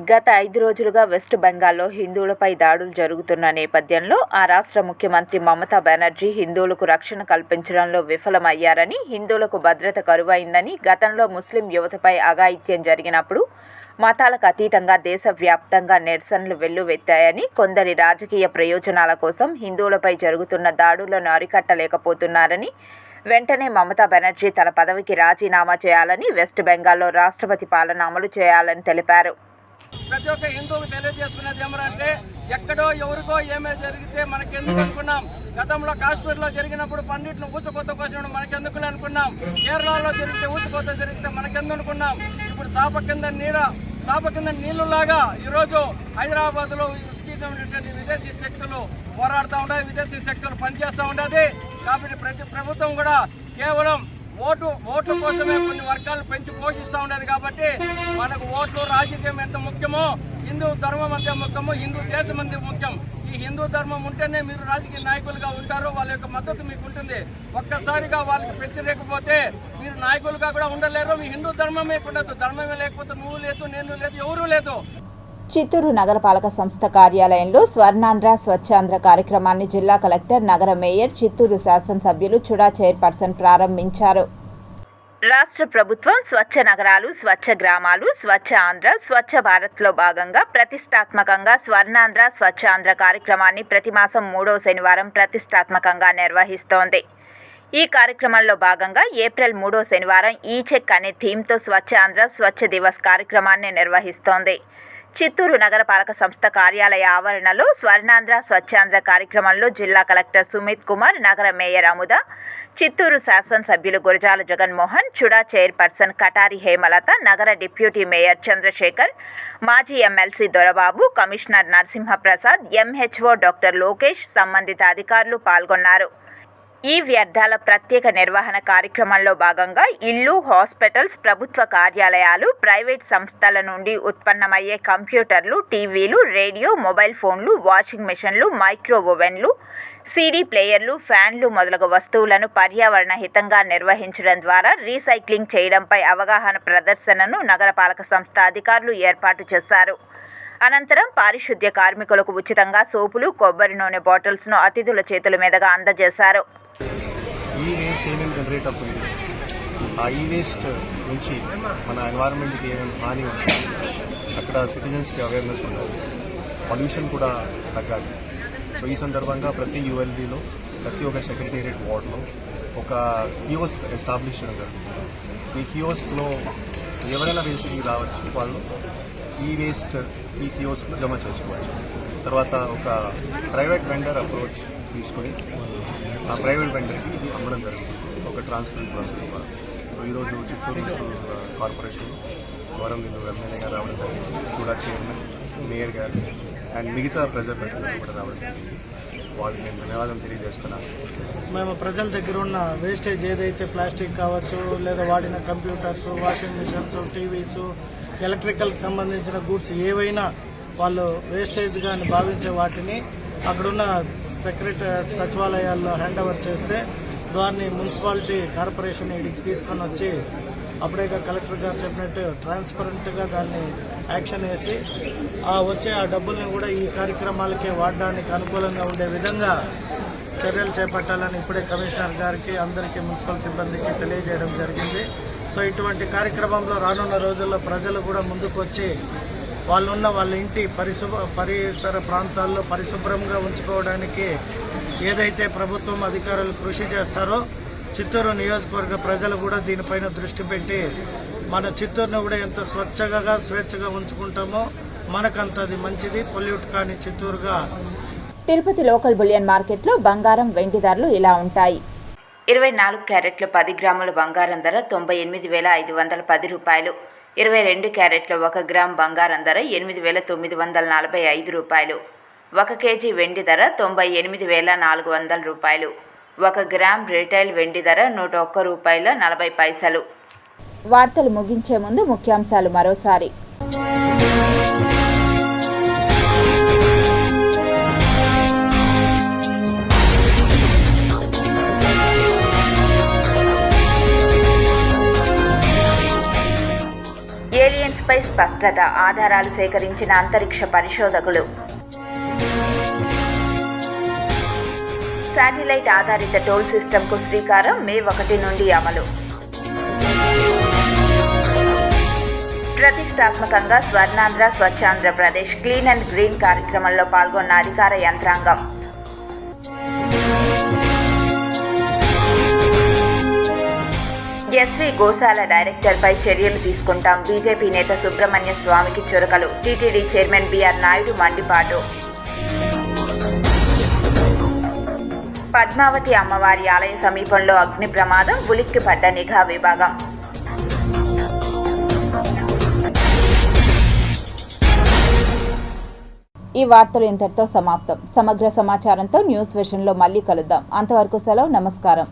గత 5 రోజులుగా వెస్ట్ బెంగాల్లో హిందువులపై దాడులు జరుగుతున్న నేపథ్యంలో ఆ రాష్ట్ర ముఖ్యమంత్రి మమతా బెనర్జీ హిందువులకు రక్షణ కల్పించడంలో విఫలమయ్యారని, హిందువులకు భద్రత కరువైందని, గతంలో ముస్లిం యువతపై అఘాయిత్యం జరిగినప్పుడు మతాలకు అతీతంగా దేశవ్యాప్తంగా నిరసనలు వెల్లువెత్తాయని, కొందరి రాజకీయ ప్రయోజనాల కోసం హిందువులపై జరుగుతున్న దాడులను అరికట్టలేకపోతున్నారని, వెంటనే మమతా బెనర్జీ తన పదవికి రాజీనామా చేయాలని, వెస్ట్ బెంగాల్లో రాష్ట్రపతి పాలన అమలు చేయాలని తెలిపారు. ప్రతి ఒక్క హిందువుకు తెలియజేసుకునేది ఏమంటే ఎక్కడో ఎవరికో ఏమే జరిగితే మనకెందుకు అనుకున్నాం. గతంలో కాశ్మీర్లో జరిగినప్పుడు పండిట్ను ఊచకోత కోసినప్పుడు మనకెందుకు అనుకున్నాం. కేరళలో జరిగితే ఊచకోత జరిగితే మనకెందుకు అనుకున్నాం. ఇప్పుడు సాప కింద నీళ్లులాగా ఈరోజు హైదరాబాద్లో ఉన్నటువంటి విదేశీ శక్తులు పోరాడుతూ ఉన్నాయి, విదేశీ శక్తులు పనిచేస్తూ ఉండేది. కాబట్టి ప్రతి ప్రభుత్వం కూడా కేవలం ఓట్ల కోసమే కొన్ని వర్గాలు పెంచి పోషిస్తూ ఉండేది. కాబట్టి మనకు ఓట్లు, రాజకీయం ఎంత ముఖ్యమో హిందూ ధర్మం అంతే ముఖ్యమో, హిందూ దేశం అంతే ముఖ్యం. ఈ హిందూ ధర్మం ఉంటేనే మీరు రాజకీయ నాయకులుగా ఉంటారు, వాళ్ళ యొక్క మద్దతు మీకు ఉంటుంది. ఒక్కసారిగా వాళ్ళకి పెంచలేకపోతే మీరు నాయకులుగా కూడా ఉండలేరు. మీ హిందూ ధర్మమే ఉండదు. ధర్మమే లేకపోతే నువ్వు లేదు, నేను లేదు, ఎవరూ లేదు. చిత్తూరు నగరపాలక సంస్థ కార్యాలయంలో స్వర్ణాంధ్ర స్వచ్ఛాంధ్ర కార్యక్రమాన్ని జిల్లా కలెక్టర్, నగర మేయర్, చిత్తూరు శాసనసభ్యులు చుడా చైర్పర్సన్ ప్రారంభించారు. రాష్ట్ర ప్రభుత్వం స్వచ్ఛ నగరాలు, స్వచ్ఛ గ్రామాలు, స్వచ్ఛ ఆంధ్ర, స్వచ్ఛ భారత్లో భాగంగా ప్రతిష్టాత్మకంగా స్వర్ణాంధ్ర స్వచ్ఛాంధ్ర కార్యక్రమాన్ని ప్రతి మాసం 3వ శనివారం ప్రతిష్టాత్మకంగా నిర్వహిస్తోంది. ఈ కార్యక్రమంలో భాగంగా ఏప్రిల్ 3వ శనివారం ఈ చెక్ అనే థీమ్తో స్వచ్ఛ ఆంధ్ర స్వచ్ఛ దివస్ కార్యక్రమాన్ని నిర్వహిస్తోంది. చిత్తూరు నగరపాలక సంస్థ కార్యాలయ ఆవరణలో స్వర్ణాంధ్ర స్వచ్ఛాంధ్ర కార్యక్రమంలో జిల్లా కలెక్టర్ సుమిత్ కుమార్, నగర మేయర్ అముద, చిత్తూరు శాసనసభ్యులు గురజాల జగన్మోహన్, చుడా చైర్పర్సన్ కటారి హేమలత, నగర డిప్యూటీ మేయర్ చంద్రశేఖర్, మాజీ MLC Dorababu, commissioner Narasimha Prasad, MHO doctor Lokesh, సంబంధిత అధికారులు పాల్గొన్నారు. ఈ వ్యర్థాల ప్రత్యేక నిర్వహణ కార్యక్రమంలో భాగంగా ఇల్లు, హాస్పిటల్స్, ప్రభుత్వ కార్యాలయాలు, ప్రైవేట్ సంస్థల నుండి ఉత్పన్నమయ్యే కంప్యూటర్లు, టీవీలు, రేడియో, మొబైల్ ఫోన్లు, వాషింగ్ మెషిన్లు, మైక్రో ఓవెన్లు, సీడీ ప్లేయర్లు, ఫ్యాన్లు మొదలగు వస్తువులను పర్యావరణ హితంగా నిర్వహించడం ద్వారా రీసైక్లింగ్ చేయడంపై అవగాహన ప్రదర్శనను నగరపాలక సంస్థ అధికారులు ఏర్పాటు చేశారు. అనంతరం పారిశుద్ధ్య కార్మికులకు ఉచితంగా సోపులు, కొబ్బరి నూనె బాటిల్స్ను అతిథుల చేతుల మీదుగా అందజేశారు. ఈ వేస్ట్ ఏమేమి జనరేట్ అవుతుంది, ఆ ఈ వేస్ట్ నుంచి మన ఎన్వైరన్మెంట్కి ఏమేమి హాని ఉంటుంది, అక్కడ సిటిజన్స్కి అవేర్నెస్ ఉండాలి, పొల్యూషన్ కూడా తగ్గాలి. సో ఈ సందర్భంగా ప్రతి యూఎల్బీలో, ప్రతి ఒక్క సెక్రటేరియట్ వార్డులో ఒక కియోస్క్ ఎస్టాబ్లిష్ చేయడం జరుగుతుంది. ఈ కియోస్క్లో ఎవరైనా వేస్ట్కి రావచ్చు, వాళ్ళు ఈ వేస్ట్ ఈ కియోస్క్లో జమ చేసుకోవచ్చు. తర్వాత ఒక ప్రైవేట్ వెండర్ అప్రోచ్ తీసుకొని ఆ ప్రైవేట్ వెండర్కి ఇది అమ్మడం జరుగుతుంది. ఒక ట్రాన్స్పరెంట్ ప్రాసెస్ ద్వారా. సో ఈరోజు చిత్తూరు మున్సిపల్ కార్పొరేషన్ గౌరవనీయులు ఎమ్మెల్యే గారు రావడం జరిగింది, చూడా చైర్మన్, మేయర్ గారు అండ్ మిగతా ప్రజాప్రతినిధులు కూడా రావడం జరిగింది. వాళ్ళకి నేను ధన్యవాదం తెలియజేస్తున్నాను. మేము ప్రజల దగ్గర ఉన్న వేస్టేజ్ ఏదైతే ప్లాస్టిక్ కావచ్చు, లేదా వాడిన కంప్యూటర్స్, వాషింగ్ మిషన్స్, టీవీస్, ఎలక్ట్రికల్కి సంబంధించిన గూడ్స్ ఏవైనా వాళ్ళు వేస్టేజ్గా భావించే వాటిని అక్కడున్న సచివాలయాల్లో హ్యాండ్ ఓవర్ చేస్తే దాన్ని మున్సిపాలిటీ కార్పొరేషన్ ఇడికి తీసుకొని వచ్చి అప్పుడే కలెక్టర్ గారు చెప్పినట్టు ట్రాన్స్పరెంట్గా దాన్ని యాక్షన్ వేసి వచ్చే ఆ డబ్బుల్ని కూడా ఈ కార్యక్రమాలకే వాడడానికి అనుకూలంగా ఉండే విధంగా చర్యలు చేపట్టాలని ఇప్పుడే కమిషనర్ గారికి అందరికీ మున్సిపల్ సిబ్బందికి తెలియజేయడం జరిగింది. సో ఇటువంటి కార్యక్రమంలో రానున్న రోజుల్లో ప్రజలు కూడా ముందుకు వచ్చి వాళ్ళ ఇంటి పరిసర ప్రాంతాల్లో పరిశుభ్రంగా ఉంచుకోవడానికి ఏదైతే ప్రభుత్వం అధికారులు కృషి చేస్తారో చిత్తూరు నియోజకవర్గ ప్రజలు కూడా దీనిపైన దృష్టి పెట్టి మన చిత్తూరును కూడా ఎంత స్వేచ్ఛగా ఉంచుకుంటామో మనకంత అది మంచిది, పొల్యూట్ కాని చిత్తూరుగా. తిరుపతి లోకల్ బులియన్ మార్కెట్లో బంగారం, వెండి ధరలు ఇలా ఉంటాయి. 24 క్యారెట్ల 10 గ్రాముల బంగారం ధర 98,510 రూపాయలు. 22 క్యారెట్ల 1 గ్రామ్ బంగారం ధర 8,945 రూపాయలు. 1 కేజీ వెండి ధర 98,400 రూపాయలు. 1 గ్రామ్ రీటైల్ వెండి ధర 101 రూపాయల 40 పైసలు. వార్తలు ముగించే ముందు ముఖ్యాంశాలు మరోసారి. ఏలియన్స్పై స్పష్టత, ఆధారాలు సేకరించిన అంతరిక్ష పరిశోధకులు. శాటిలైట్ ఆధారిత టోల్ సిస్టమ్కు శ్రీకారం మే 1 నుండి అమలు. ప్రతిష్టాత్మకంగా స్వర్ణాంధ్ర స్వచ్ఛాంధ్రప్రదేశ్ క్లీన్ అండ్ గ్రీన్ కార్యక్రమంలో పాల్గొన్న అధికార యంత్రాంగం. ఎస్వి గోశాల డైరెక్టర్పై చర్యలు తీసుకుంటాం, బీజేపీ నేత సుబ్రహ్మణ్య స్వామికి చురకలు. టీటీడీ చైర్మన్ బిఆర్ నాయుడు మండిపాటు. పద్మావతి అమ్మవారి ఆలయ సమీపంలో అగ్ని ప్రమాదం, ఉలిక్కిపడ్డ నిఘా విభాగం. ఈ వార్తలు ఇంతటితో సమాప్తం. సమగ్ర సమాచారంతో న్యూస్ విషన్లో మళ్ళీ కలుద్దాం. అంతవరకు సెలవు. నమస్కారం.